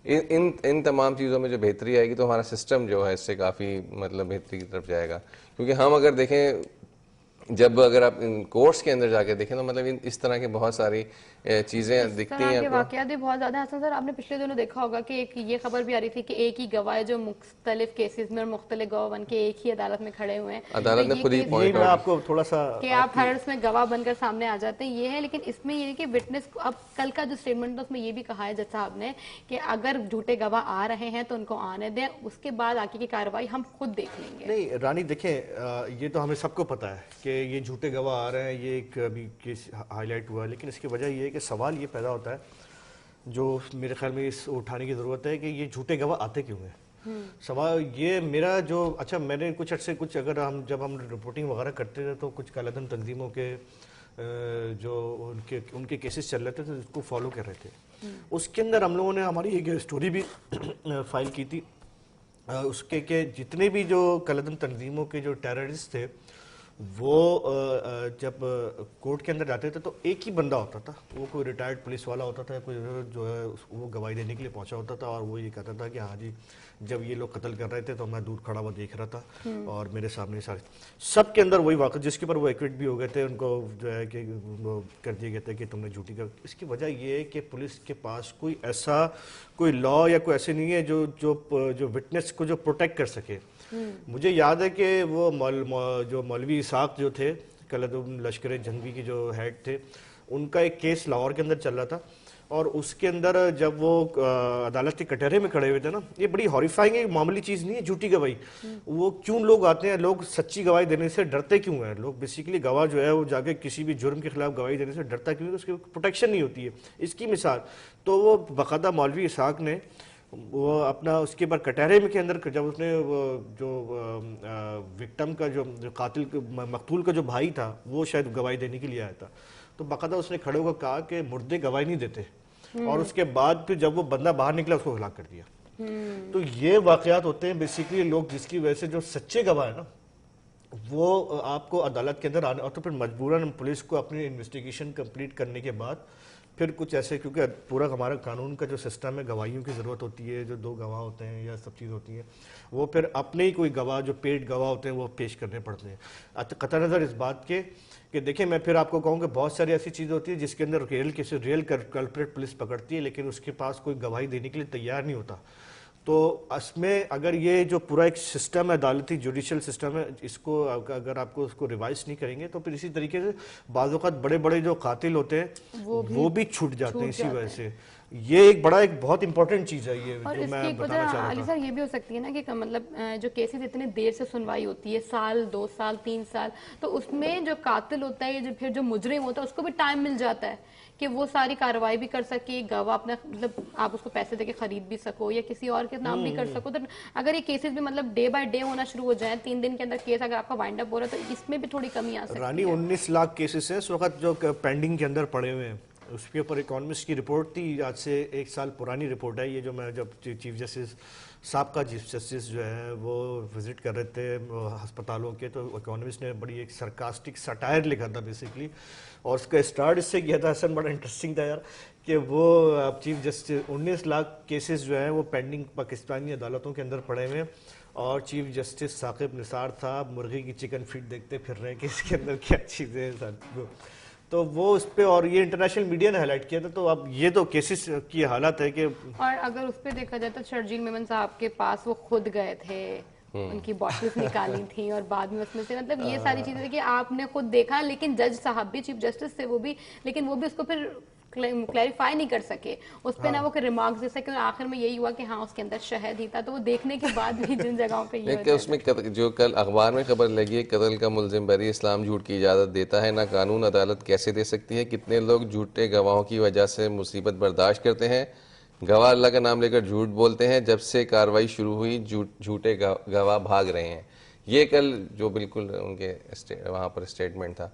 इन तमाम चीज़ों में जो बेहतरी आएगी तो हमारा सिस्टम जो है इससे काफ़ी मतलब बेहतरी की तरफ जाएगा। क्योंकि हम अगर देखें जब अगर आप इन कोर्ट्स के अंदर जाके देखें तो मतलब इस तरह के बहुत सारी चीजें दिखती हैं आपको। वाकयात भी बहुत ज्यादा हसन सर, आपने पिछले दिनों देखा होगा कि एक ये खबर भी आ रही थी कि एक ही गवाह जो मुख्तलिफ केसेस में और मुख्तलिफ गवाह बन के एक ही अदालत में खड़े हुए हैं, अदालत ने खुद ही पॉइंट मैं आपको थोड़ा सा कि आप हर उसमें गवाह बनकर सामने आ जाते हैं, ये है। लेकिन इसमें ये है कि विटनेस को, अब कल का जो स्टेटमेंट था उसमें ये भी कहा है जज साहब ने कि अगर झूठे गवाह आ रहे हैं तो उनको आने दें, उसके बाद आगे की कार्रवाई हम खुद देख लेंगे। नहीं रानी देखें, ये तो हमें सबको पता है कि ये झूठे गवाह आ रहे हैं, ये एक अभी केस हाईलाइट हुआ है, लेकिन इसकी वजह ये है कि सवाल ये पैदा होता है जो मेरे ख्याल में इस उठाने की ज़रूरत है कि ये झूठे गवाह आते क्यों हैं। सवाल ये मेरा जो अच्छा मैंने कुछ अर्से कुछ अगर हम जब हम रिपोर्टिंग वगैरह करते थे तो कुछ कालाधन तंजीमों के जो उनके केसेस चल रहे थे तो उसको फॉलो कर रहे थे। उसके अंदर हम लोगों ने हमारी एक स्टोरी भी फाइल की थी उसके के जितने भी जो कालाधन तंजीमों के जो टेररिस्ट थे वो जब कोर्ट के अंदर जाते थे तो एक ही बंदा होता था, वो कोई रिटायर्ड पुलिस वाला होता था, कोई जो है वो गवाही देने के लिए पहुंचा होता था और वो ये कहता था कि हाँ जी जब ये लोग कत्ल कर रहे थे तो मैं दूर खड़ा हुआ देख रहा था और मेरे सामने सारे सब के अंदर वही वाक़ जिसके ऊपर वो एक्विट भी हो गए थे, उनको जो है कि वो कर दिए गए थे कि तुमने झूठी कर। इसकी वजह ये है कि पुलिस के पास कोई ऐसा कोई लॉ या कोई ऐसे नहीं है जो विटनेस को जो प्रोटेक्ट कर सके। मुझे याद है कि वो जो मौलवी इसाक जो थे कलदुम लश्कर जंगी की जो हेड थे, उनका एक केस लाहौर के अंदर चल रहा था और उसके अंदर जब वो अदालत के कटहरे में खड़े हुए थे ना, ये बड़ी हॉरिफाइंग है, मामूली चीज़ नहीं है झूठी गवाही। वो क्यों लोग आते हैं, लोग सच्ची गवाही देने से डरते क्यों हैं? लोग बेसिकली गवाह जो है वो जाके किसी भी जुर्म के खिलाफ गवाही देने से डरता क्यों है? उसकी प्रोटेक्शन नहीं होती है। इसकी मिसाल तो वो बाकायदा मौलवी इसाक ने वो अपना उसके बाद कटहरे में के अंदर जब उसने वो जो विक्टिम का जो कातिल मकतूल का जो भाई था वो शायद गवाही देने के लिए आया था, तो बाकायदा उसने खड़े होकर कहा कि मुर्दे गवाही नहीं देते और उसके बाद फिर जब वो बंदा बाहर निकला उसको हलाक कर दिया। तो ये वाकयात होते हैं बेसिकली लोग जिसकी वजह से जो सच्चे गवाह है ना वो आपको अदालत के अंदर आने और तो फिर मजबूरन पुलिस को अपनी इन्वेस्टिगेशन कंप्लीट करने के बाद फिर कुछ ऐसे, क्योंकि पूरा हमारा कानून का जो सिस्टम है गवाहियों की ज़रूरत होती है, जो दो गवाह होते हैं या सब चीज़ होती है वो फिर अपने ही कोई गवाह जो पेड गवाह होते हैं वो पेश करने पड़ते हैं। कतई नज़र इस बात के कि देखिए मैं फिर आपको कहूँ कि बहुत सारी ऐसी चीज़ होती है जिसके अंदर रियल कल्प्रेट पुलिस पकड़ती है लेकिन उसके पास कोई गवाही देने के लिए तैयार नहीं होता। तो इसमें अगर ये जो पूरा एक सिस्टम है अदालती जुडिशल सिस्टम है, इसको अगर आपको उसको रिवाइज नहीं करेंगे तो फिर इसी तरीके से बाज़ औक़ात बड़े बड़े जो कातिल होते हैं वो भी छूट जाते हैं इसी वजह से। ये एक बहुत इंपॉर्टेंट चीज़ है ये और जो मैं बताना चाह रहा था। अली सर ये भी हो सकती है ना कि मतलब जो केसेस इतने देर से सुनवाई होती है, साल 2 साल 3 साल, तो उसमें जो कातिल होता है या फिर जो मुजरिम होता है उसको भी टाइम मिल जाता है कि वो सारी कार्रवाई भी कर सके, गवाह अपना मतलब आप उसको पैसे देके खरीद भी सको या किसी और के नाम भी कर सको। तो अगर ये केसेस भी मतलब डे बाय डे होना शुरू हो जाए, 3 दिन के अंदर केस अगर आपका वाइंड अप हो रहा है तो इसमें भी थोड़ी कमी आ सकती है। रानी 19 लाख केसेस हैं इस वक्त जो पेंडिंग के अंदर पड़े हुए हैं। उसके ऊपर इकोनॉमिस्ट की रिपोर्ट थी, आज से 1 साल पुरानी रिपोर्ट है ये, जो मैं जब चीफ जस्टिस साबका चीफ जस्टिस जो है वो विजिट कर रहे थे अस्पतालों के, तो इकोनॉमिस्ट ने बड़ी एक सरकास्टिक सटायर लिखा था बेसिकली, और उसका स्टार्ट इससे किया था हसन, बड़ा इंटरेस्टिंग था यार, कि वो चीफ जस्टिस 19 लाख केसेस जो हैं वो पेंडिंग पाकिस्तानी अदालतों के अंदर पड़े हुए हैं और चीफ जस्टिस साकिब निसार साहब मुर्गी की चिकन फीट देखते फिर रहे हैं कि इसके अंदर क्या चीज़ें हैं। तो वो उस पर, और ये इंटरनेशनल मीडिया ने हाईलाइट किया था, तो अब ये तो केसेस की हालत है कि, और अगर उस पर देखा जाए तो शर्जील मेमन साहब के पास वो खुद गए थे, उनकी बॉटल्स निकाली थी और बाद में उसमें से मतलब ये सारी चीजें कि आपने खुद देखा, लेकिन जज साहब भी चीफ जस्टिस थे वो भी, लेकिन वो भी उसको फिर क्लैरिफाई नहीं कर सके, उस पर ना वो रिमार्क्स दे सके, आखिर में यही हुआ कि हाँ उसके अंदर शहद ही था। तो वो देखने के बाद भी जिन जगहों पे ये उसमें जो कल अखबार में खबर लगी है, कत्ल का मुलजिम बरी, इस्लाम झूठ की इजाज़त देता है, ना कानून अदालत कैसे दे सकती है, कितने लोग झूठे गवाहों की वजह से मुसीबत बर्दाश्त करते हैं, गवाह अल्लाह का नाम लेकर झूठ बोलते हैं, जब से कार्रवाई शुरू हुई झूठे गवाह भाग रहे हैं। ये कल जो बिल्कुल उनके वहाँ पर स्टेटमेंट था।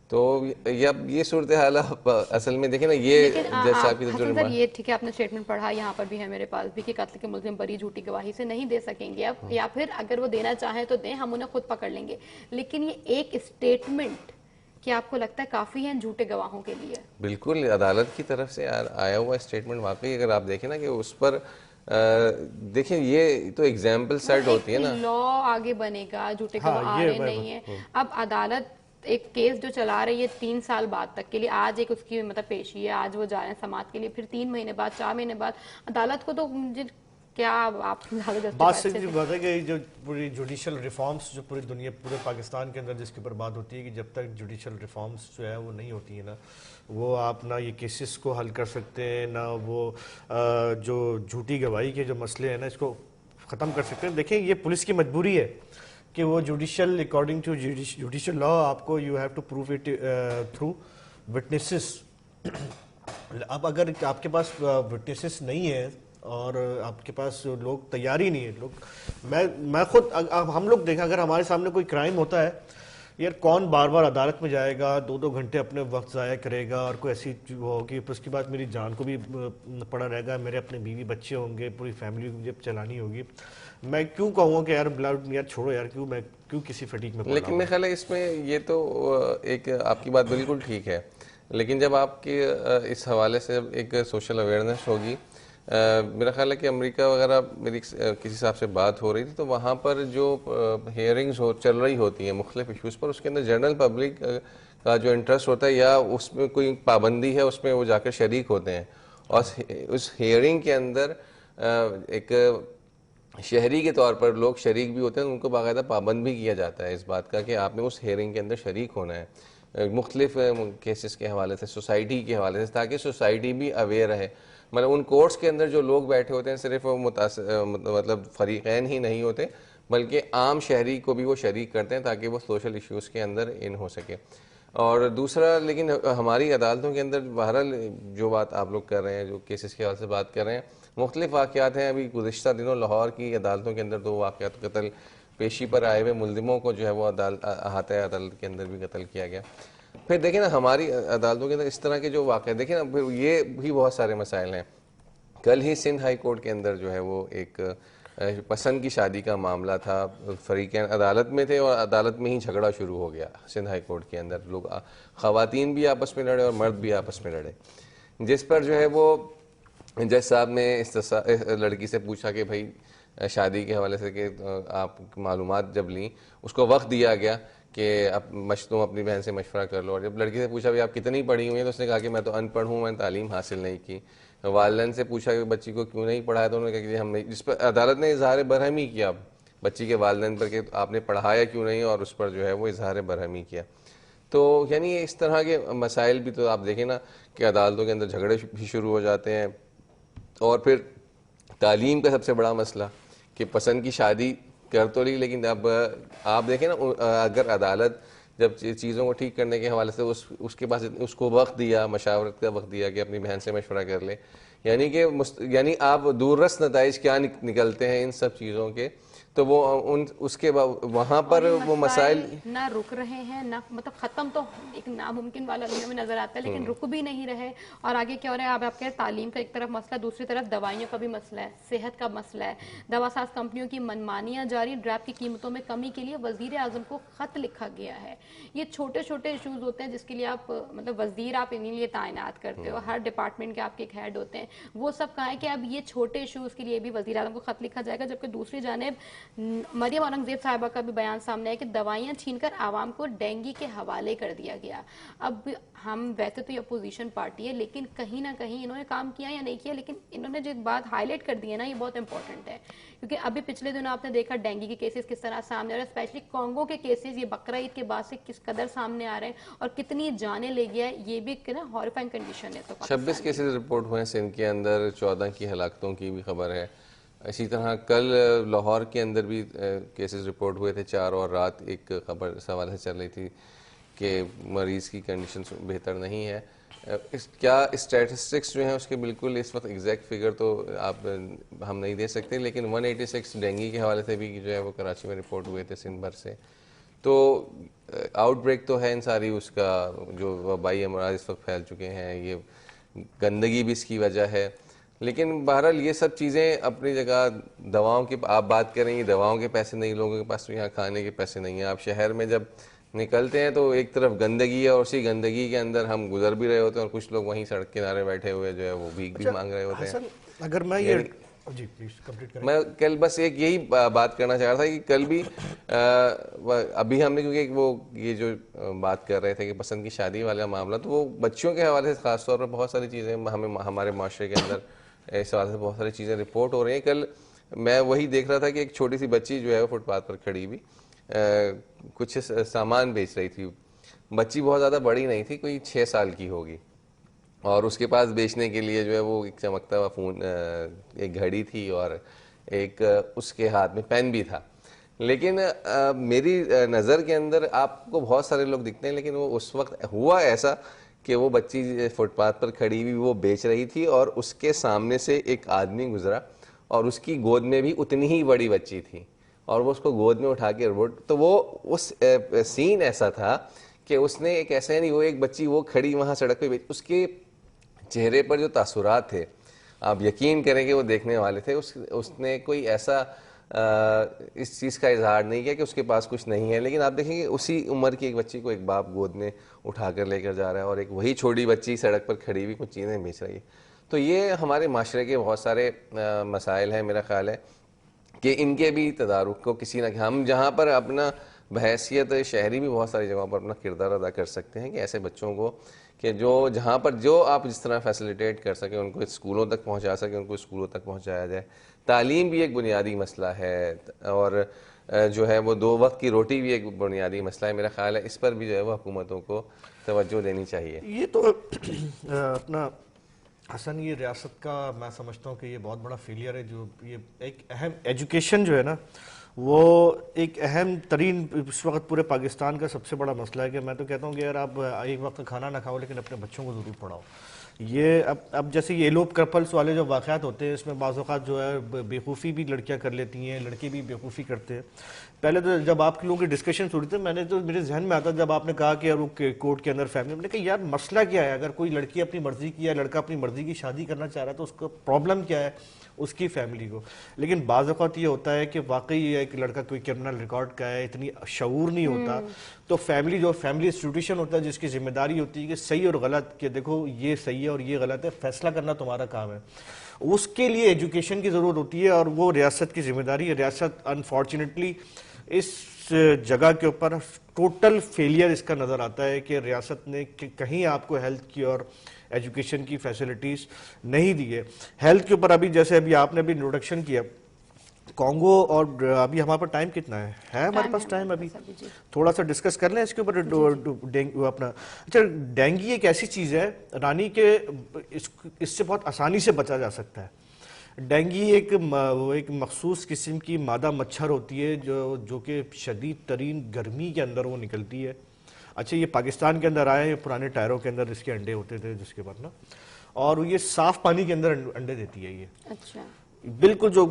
तो ये सूरत हाल असल में देखें ना, ये जज साहब की जो सर ये ठीक है आपने स्टेटमेंट पढ़ा, यहाँ पर भी है मेरे पास भी कि कत्ल के मुलजिम बरी झूठी गवाही से नहीं दे सकेंगे अब, या फिर अगर वो देना चाहें तो दें, हम उन्हें खुद पकड़ लेंगे। लेकिन ये एक स्टेटमेंट क्या आपको लगता है काफी है झूठे गवाहों के लिए? बिल्कुल, अदालत की तरफ से आया हुआ स्टेटमेंट वाकई अगर आप देखें ना कि उस पर देखिए ये तो एग्जाम्पल सेट होती है ना, लॉ आगे बनेगा, झूठे गवाह आ रहे नहीं है। अब अदालत एक केस जो चला रही है 3 साल बाद तक के लिए, आज एक उसकी मतलब पेशी है, आज वो जा रहे हैं समाप्त के लिए, फिर 3 महीने बाद 4 महीने बाद अदालत को तो मुझे क्या आप ज्यादा बात से बात है कि जो पूरी जुडिशल रिफॉर्म्स जो पूरी दुनिया पूरे पाकिस्तान के अंदर जिसके ऊपर बात होती है कि जब तक जुडिशल रिफॉर्म्स जो है वो नहीं होती है ना, वो आप ना ये केसेस को हल कर सकते हैं, ना वो जो झूठी गवाही के जो मसले हैं ना इसको ख़त्म कर सकते हैं। देखिए ये पुलिस की मजबूरी है कि वो judicial according to judicial law आपको you have to prove it through witnesses. अब अगर आपके पास विटनेसेस नहीं है और आपके पास लोग तैयार ही नहीं है, लोग मैं खुद अब हम लोग देखें, अगर हमारे सामने कोई क्राइम होता है यार, कौन बार बार अदालत में जाएगा, 2-2 घंटे अपने वक्त ज़ाया करेगा और कोई ऐसी वो होगी, फिर उसके बाद मेरी जान को भी पड़ा रहेगा, मेरे अपने बीवी बच्चे होंगे, पूरी फैमिली मुझे चलानी होगी। मैं क्यों कहूँगा कि यार छोड़ो यार, मैं क्यों किसी फटीक में। लेकिन मेरे ख्याल है इसमें ये तो एक आपकी बात बिल्कुल ठीक है, लेकिन जब आपकी इस हवाले से एक सोशल अवेयरनेस होगी, मेरा ख्याल है कि अमेरिका वगैरह मेरी किसी हिसाब से बात हो रही थी, तो वहाँ पर जो हियरिंग्स चल रही होती हैं मुख्तलिफ इशूज़ पर, उसके अंदर जनरल पब्लिक का जो इंटरेस्ट होता है या उसमें कोई पाबंदी है उसमें वो जाकर शरीक होते हैं, और उस हियरिंग के अंदर एक शहरी के तौर पर लोग शरीक भी होते हैं, उनको बाकायदा पाबंद भी किया जाता है इस बात का कि आपने उस हियरिंग के अंदर शरीक होना है मुख्तलिफ केसेस के हवाले से, सोसाइटी के हवाले से, ताकि सोसाइटी भी अवेयर रहे। मतलब उन कोर्ट्स के अंदर जो लोग बैठे होते हैं सिर्फ वो मतलब फरीक़ैन ही नहीं होते, बल्कि आम शहरी को भी वो शरीक करते हैं ताकि वो सोशल इश्यूज़ के अंदर इन हो सके। और दूसरा, लेकिन हमारी अदालतों के अंदर बहरहाल जो बात आप लोग कर रहे हैं, जो केसेस के हवाले से बात कर रहे हैं, मुख्तलिफ वाक़यात हैं। अभी गुज़िश्ता दिनों लाहौर की अदालतों के अंदर 2 वाक़यात कत्ल पेशी पर आए हुए मुलजिमों को जो है वो अहाता अदालत के अंदर भी कत्ल किया गया। फिर देखें ना हमारी अदालतों के अंदर इस तरह के जो वाक़े देखें ना, फिर ये भी बहुत सारे मसाइल हैं। कल ही सिंध हाई कोर्ट के अंदर जो है वो एक पसंद की शादी का मामला था, फरीक़ैन अदालत में थे और अदालत में ही झगड़ा शुरू हो गया। सिंध हाई कोर्ट के अंदर लोग ख़वातीन भी आपस में लड़े और मर्द भी आपस में लड़े, जिस पर जो है वो जज साहब ने इस लड़की से पूछा कि भाई शादी के हवाले से कि आप मालूमात जब ली, उसको वक्त दिया गया कि अब तुम अपनी बहन से मशवरा कर लो। और जब लड़की से पूछा भाई आप कितनी पढ़ी हुई हैं, तो उसने कहा कि मैं तो अनपढ़ हूँ, मैंने तालीम हासिल नहीं की। वालिदैन से पूछा कि बच्ची को क्यों नहीं पढ़ाया, तो उन्होंने कहा कि हम नहीं। जिस पर अदालत ने इजहार बरहमी किया बच्ची के वालिदैन पर कि आपने पढ़ाया क्यों नहीं, और उस पर जो है वो इजहार बरहमी किया। तो यानी इस तरह के मसाइल भी तो आप देखें ना कि अदालतों के अंदर झगड़े भी शुरू हो जाते हैं। और फिर तालीम का सबसे बड़ा मसला कि पसंद की शादी कर तो ली, लेकिन अब आप देखें ना, अगर अदालत जब चीज़ों को ठीक करने के हवाले से उसके पास उसको वक्त दिया, मशावरत का वक्त दिया कि अपनी बहन से मशवरा कर ले, यानी आप दूररस नताइज क्या निकलते हैं इन सब चीज़ों के, तो वो उसके वहाँ पर वो मसाइल ना रुक रहे हैं, ना मतलब ख़त्म तो एक नामुमकिन वाला दुनिया में नज़र आता है, लेकिन रुक भी नहीं रहे। और आगे क्या हो रहा है, आप कह तालीम का एक तरफ मसला, दूसरी तरफ दवाइयों का भी मसला है, सेहत का मसला है, दवासाज कंपनियों की मनमानियाँ जारी, ड्रैप की कीमतों में कमी के लिए वज़ीर आज़म को ख़त लिखा गया है। ये छोटे छोटे इशूज़ होते हैं जिसके लिए आप मतलब वज़ीर आप इन्हीं लिए तैनात करते हो, हर डिपार्टमेंट के आपके एक हेड होते हैं, वो सब कहा है कि अब ये छोटे इशूज़ के लिए भी वज़ीर आज़म को ख़त लिखा जाएगा। जबकि दूसरी जानिब मरियम औरंगजेब साहिबा का भी बयान सामने है कि दवाइयां छीनकर आवाम को डेंगू के हवाले कर दिया गया। अब हम वैसे तो ये अपोजिशन पार्टी है, लेकिन कहीं ना कहीं इन्होंने काम किया या नहीं किया, लेकिन इन्होंने जो बात हाईलाइट कर दी है ना, ये बहुत इंपॉर्टेंट है। क्योंकि अभी पिछले दिनों आपने देखा डेंगू के केसेस किस तरह सामने आ रहे हैं, स्पेशली कॉन्गो के केसेस ये बकरा ईद के बाद से किस कदर सामने आ रहे हैं और कितनी जाने ले गया है, ये भी ना हॉरिफाइंग कंडीशन है। तो 26 केसेस रिपोर्ट हुए हैं सिंध के अंदर, 14 की हलाकतों की भी खबर है। इसी तरह कल लाहौर के अंदर भी केसेस रिपोर्ट हुए थे 4, और रात एक खबर इस हवाले से चल रही थी कि मरीज़ की कंडीशन बेहतर नहीं है। क्या स्टैटिस्टिक्स जो हैं उसके बिल्कुल इस वक्त एग्जैक्ट फिगर तो हम नहीं दे सकते, लेकिन 186 डेंगू के हवाले से भी जो है वो कराची में रिपोर्ट हुए थे सिंध भर से। तो आउटब्रेक तो है इन सारी, उसका जो वबाई अमराज इस वक्त फैल चुके हैं, ये गंदगी भी इसकी वजह है। लेकिन बहरहाल ये सब चीज़ें अपनी जगह, दवाओं की आप बात करेंगे, दवाओं के पैसे नहीं, लोगों के पास तो यहाँ खाने के पैसे नहीं हैं। आप शहर में जब निकलते हैं तो एक तरफ गंदगी है और उसी गंदगी के अंदर हम गुजर भी रहे होते हैं और कुछ लोग वहीं सड़क किनारे बैठे हुए जो है वो भीख भी मांग रहे होते हैं। अगर मैं ये जी प्लीज कंप्लीट करें। मैं कल बस एक यही बात करना चाह रहा था कि कल भी अभी हमने क्योंकि वो ये जो बात कर रहे थे कि पसंद की शादी वाला मामला, तो वो बच्चों के हवाले से खासतौर पर बहुत सारी चीज़ें हमें हमारे माशरे के अंदर इस हवाले से बहुत सारी चीज़ें रिपोर्ट हो रही हैं। कल मैं वही देख रहा था कि एक छोटी सी बच्ची जो है वो फुटपाथ पर खड़ी हुई कुछ सामान बेच रही थी। बच्ची बहुत ज़्यादा बड़ी नहीं थी, कोई 6 साल की होगी, और उसके पास बेचने के लिए जो है वो एक चमकता हुआ फ़ोन, एक घड़ी थी और एक उसके हाथ में पेन भी था। लेकिन मेरी नज़र के अंदर आपको बहुत सारे लोग दिखते हैं, लेकिन वो उस वक्त हुआ ऐसा कि वो बच्ची फुटपाथ पर खड़ी हुई वो बेच रही थी और उसके सामने से एक आदमी गुजरा और उसकी गोद में भी उतनी ही बड़ी बच्ची थी और वो उसको गोद में उठा के तो वो उस सीन ऐसा था कि उसने एक ऐसा नहीं, वो एक बच्ची वो खड़ी वहाँ सड़क पे, उसके चेहरे पर जो तासुरात थे आप यकीन करेंगे वो देखने वाले थे। उसने कोई ऐसा इस चीज़ का इजहार नहीं किया कि उसके पास कुछ नहीं है, लेकिन आप देखेंगे उसी उम्र की एक बच्ची को एक बाप गोद में उठा कर लेकर जा रहा है और एक वही छोटी बच्ची सड़क पर खड़ी हुई कुछ चीज़ें बेच रही है। तो ये हमारे माशरे के बहुत सारे मसाइल हैं। मेरा ख्याल है कि इनके भी तदारुक को किसी न, हम जहाँ पर अपना बहैसियत शहरी भी बहुत सारी जगहों पर अपना किरदार अदा कर सकते हैं कि ऐसे बच्चों को कि जो जहाँ पर जो आप जिस तरह फैसिलिटेट कर सकें, उनको स्कूलों तक पहुँचा सकें, उनको स्कूलों तक पहुँचाया जाए। तालीम भी एक बुनियादी मसला है और जो है वो 2 वक्त की रोटी भी एक बुनियादी मसला है। मेरा ख्याल है इस पर भी जो है वो हुकूमतों को तवज्जो देनी चाहिए। ये तो अपना हसन, ये रियासत का मैं समझता हूँ कि ये बहुत बड़ा फेलियर है। जो ये एक अहम एजुकेशन जो है ना, वो एक अहम तरीन इस वक्त पूरे पाकिस्तान का सबसे बड़ा मसला है। कि मैं तो कहता हूँ कि यार आप एक वक्त खाना ना खाओ लेकिन अपने बच्चों को ज़रूर पढ़ाओ। ये अब जैसे ये एलोप कपल्स वाले जो वाक़यात होते हैं, इसमें बाज़ औक़ात जो है बेवकूफ़ी भी लड़कियां कर लेती हैं, लड़के भी बेवकूफ़ी करते हैं। पहले तो जब आप लोगों की डिस्कशन सुनी थी, मैंने तो मेरे जहन में आता जब आपने कहा कि यार वो कोर्ट के अंदर फैमिली, मैंने कहा यार मसला क्या है? अगर कोई लड़की अपनी मर्जी की या लड़का अपनी मर्जी की शादी करना चाह रहा है तो उसका प्रॉब्लम क्या है उसकी फैमिली को। लेकिन बाज़ औक़ात ये होता है कि वाकई एक लड़का कोई क्रिमिनल रिकॉर्ड का है, इतनी शऊर नहीं होता, तो फैमिली जो फैमिली इंस्टीट्यूशन होता है जिसकी जिम्मेदारी होती है कि सही और गलत, कि देखो ये सही है और ये गलत है, फैसला करना तुम्हारा काम है, उसके लिए एजुकेशन की ज़रूरत होती है और वो रियासत की जिम्मेदारी है। रियासत अनफॉर्चुनेटली इस जगह के ऊपर टोटल फेलियर इसका नज़र आता है कि रियासत ने कहीं आपको हेल्थ की और एजुकेशन की फैसिलिटीज़ नहीं दी है। हेल्थ के ऊपर अभी जैसे अभी आपने भी इंट्रोडक्शन किया कॉन्गो, और अभी हमारे पास टाइम कितना है हमारे पास टाइम अभी थोड़ा सा डिस्कस कर लें इसके ऊपर। अपना अच्छा, डेंगू एक ऐसी चीज़ है रानी के इससे बहुत आसानी से बचा जा सकता है। डेंगू एक मखसूस किस्म की मादा मच्छर होती है जो कि शदीद तरीन गर्मी के अंदर वो निकलती है। अच्छा, ये पाकिस्तान के अंदर आया है, पुराने टायरों के अंदर इसके अंडे होते थे जिसके बाद ना, और ये साफ पानी के अंदर अंडे देती है ये। अच्छा, बिल्कुल जो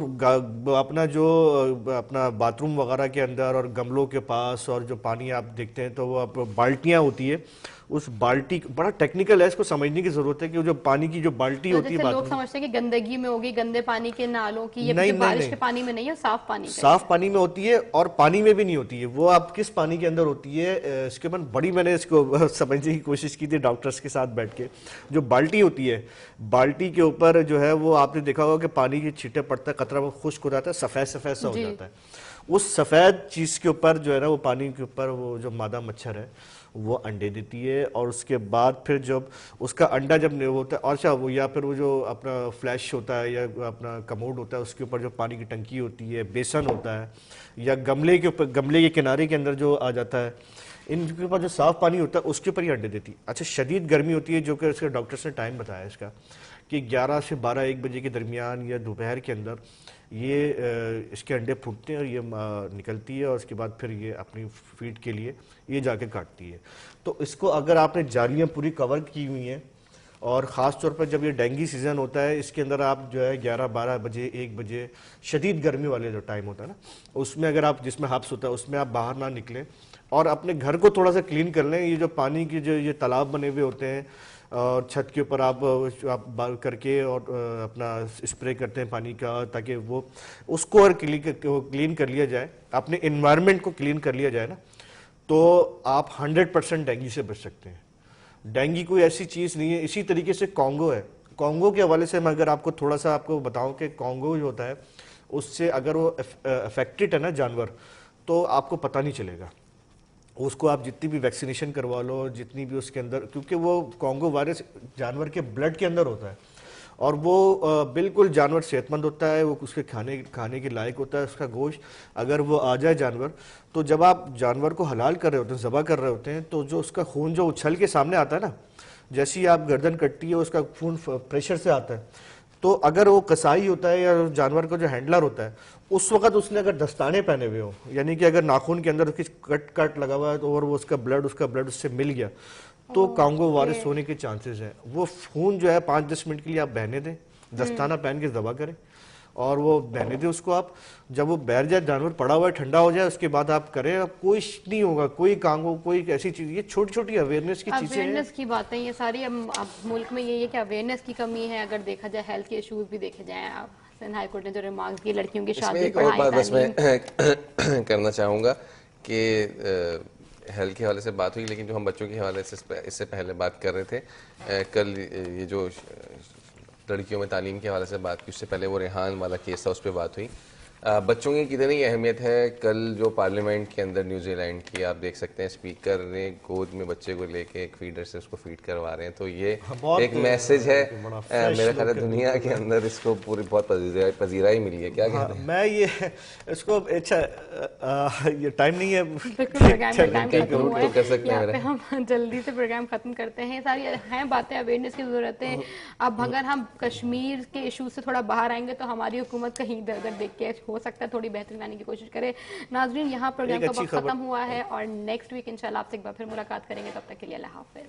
अपना बाथरूम वगैरह के अंदर और गमलों के पास और जो पानी आप देखते हैं तो वो आप बाल्टियां होती है, उस बाल्टी बड़ा टेक्निकल है, इसको समझने की जरूरत है कि जो पानी की जो बाल्टी तो होती है, लोग समझते हैं कि गंदगी में होगी, गंदे पानी के नालों की, ये नहीं, बारिश नहीं, के पानी में नहीं है, साफ पानी का साफ पानी में होती है और पानी में भी नहीं होती है। वो आप किस पानी के अंदर होती है इसके बाद बड़ी मैंने इसको समझने की कोशिश की थी डॉक्टर्स के साथ बैठ के। जो बाल्टी होती है, बाल्टी के ऊपर जो है वो आपने देखा होगा कि पानी के छींटे पड़ता है, कतरा वो खुश्क हो जाता है, सफेद सफेद सा हो जाता है। उस सफेद चीज के ऊपर जो है ना वो पानी के ऊपर वो जो मादा मच्छर है वो अंडे देती है, और उसके बाद फिर जब उसका अंडा जब नहीं होता है, और अच्छा वो या फिर वो जो अपना फ्लैश होता है या अपना कमोड होता है उसके ऊपर जो पानी की टंकी होती है, बेसन होता है, या गमले के ऊपर गमले के किनारे के अंदर जो आ जाता है, इनके ऊपर जो साफ पानी होता है उसके ऊपर ही अंडे देती है। अच्छा, शदीद गर्मी होती है जो कि इसके डॉक्टर्स ने टाइम बताया इसका कि 11 से 12-1 बजे के दरमियान या दोपहर के अंदर ये इसके अंडे फूटते हैं और ये निकलती है, और उसके बाद फिर ये अपनी फीड के लिए ये जाके काटती है। तो इसको अगर आपने जालियाँ पूरी कवर की हुई हैं, और ख़ास तौर पर जब ये डेंगू सीज़न होता है इसके अंदर आप जो है 11-12 बजे 1 बजे शदीद गर्मी वाले जो टाइम होता है ना, उसमें अगर आप जिसमें हब्स होता है उसमें आप बाहर ना निकलें और अपने घर को थोड़ा सा क्लीन कर लें। ये जो पानी के जो ये तालाब बने हुए होते हैं और छत के ऊपर आप बाल करके और अपना स्प्रे करते हैं पानी का, ताकि वो उसको और क्लीन कर लिया जाए, अपने इन्वायरमेंट को क्लीन कर लिया जाए ना, तो आप 100% डेंगू से बच सकते हैं। डेंगू कोई ऐसी चीज़ नहीं है। इसी तरीके से कॉन्गो है, कॉन्गो के हवाले से मैं अगर आपको थोड़ा सा आपको बताऊं कि कॉन्गो जो होता है उससे अगर वो अफेक्टेड है ना जानवर, तो आपको पता नहीं चलेगा। उसको आप जितनी भी वैक्सीनेशन करवा लो, जितनी भी उसके अंदर, क्योंकि वो कॉन्गो वायरस जानवर के ब्लड के अंदर होता है और वो बिल्कुल जानवर सेहतमंद होता है, वो उसके खाने के लायक होता है उसका गोश्त। अगर वो आ जाए जानवर, तो जब आप जानवर को हलाल कर रहे होते हैं, ज़बह कर रहे होते हैं, तो जो उसका खून जो उछल के सामने आता है ना, जैसे ही आप गर्दन कटती है उसका खून प्रेशर से आता है, तो अगर वो कसाई होता है या जानवर का जो हैंडलर होता है, उस वक्त उसने अगर दस्ताने पहने हुए हो, यानी कि अगर नाखून के अंदर उसकी कट लगा हुआ है तो और वो उसका ब्लड उससे मिल गया, तो कॉन्गो वायरस होने के चांसेस हैं। वो खून जो है 5-10 मिनट के लिए आप बहने दें, दस्ताना पहन के दबा करें और वो बहने दें उसको आप। जब वो बैठ जाए, जानवर पड़ा हुआ है, ठंडा हो जाए, उसके बाद आप करें। अब कोई नहीं होगा, कोई कांगो, कोई ऐसी चीज, ये छोटी छोटी अवेयरनेस की चीजें हैं। अवेयरनेस की बातें ये सारी, अब मुल्क में ये है कि अवेयरनेस की कमी है। अगर देखा जाए हेल्थ के इश्यूज भी देखे जाए, आप हाई कोर्ट ने जो रिमार्क्स किए लड़कियों की शादी, एक और बात बस मैं करना चाहूँगा कि हेल्थ के हवाले से बात हुई, लेकिन जो हम बच्चों के हवाले से इससे पहले बात कर रहे थे, कल ये जो लड़कियों में तालीम के हवाले से बात की, उससे पहले वो रेहान वाला केस था, उस पर बात हुई। बच्चों की कितनी अहमियत है। कल जो पार्लियामेंट के अंदर न्यूजीलैंड की आप देख सकते हैं, स्पीकर ने गोद में बच्चे को लेके एक फीडर से उसको फीड करवा रहे हैं, तो ये एक मैसेज है। मेरा ख्याल है दुनिया के अंदर इसको पूरी बहुत पजीराई मिली है। क्या कहते हैं? मैं ये इसको अच्छा ये टाइम नहीं है, कर सकते हैं। हम जल्दी से प्रोग्राम खत्म करते हैं। सारी हैं बातें, अवेयरनेस की जरूरत है। अब अगर हम कश्मीर के इशू से थोड़ा बाहर आएंगे तो हमारी हुकूमत कहीं इधर उधर देख के हो सकता है थोड़ी बेहतरी लाने की कोशिश करे। नाजरीन, यहाँ प्रोग्राम का वक्त खत्म हुआ है और नेक्स्ट वीक इंशाल्लाह आपसे एक बार फिर मुलाकात करेंगे। तब तक के लिए अल्लाह हाफिज।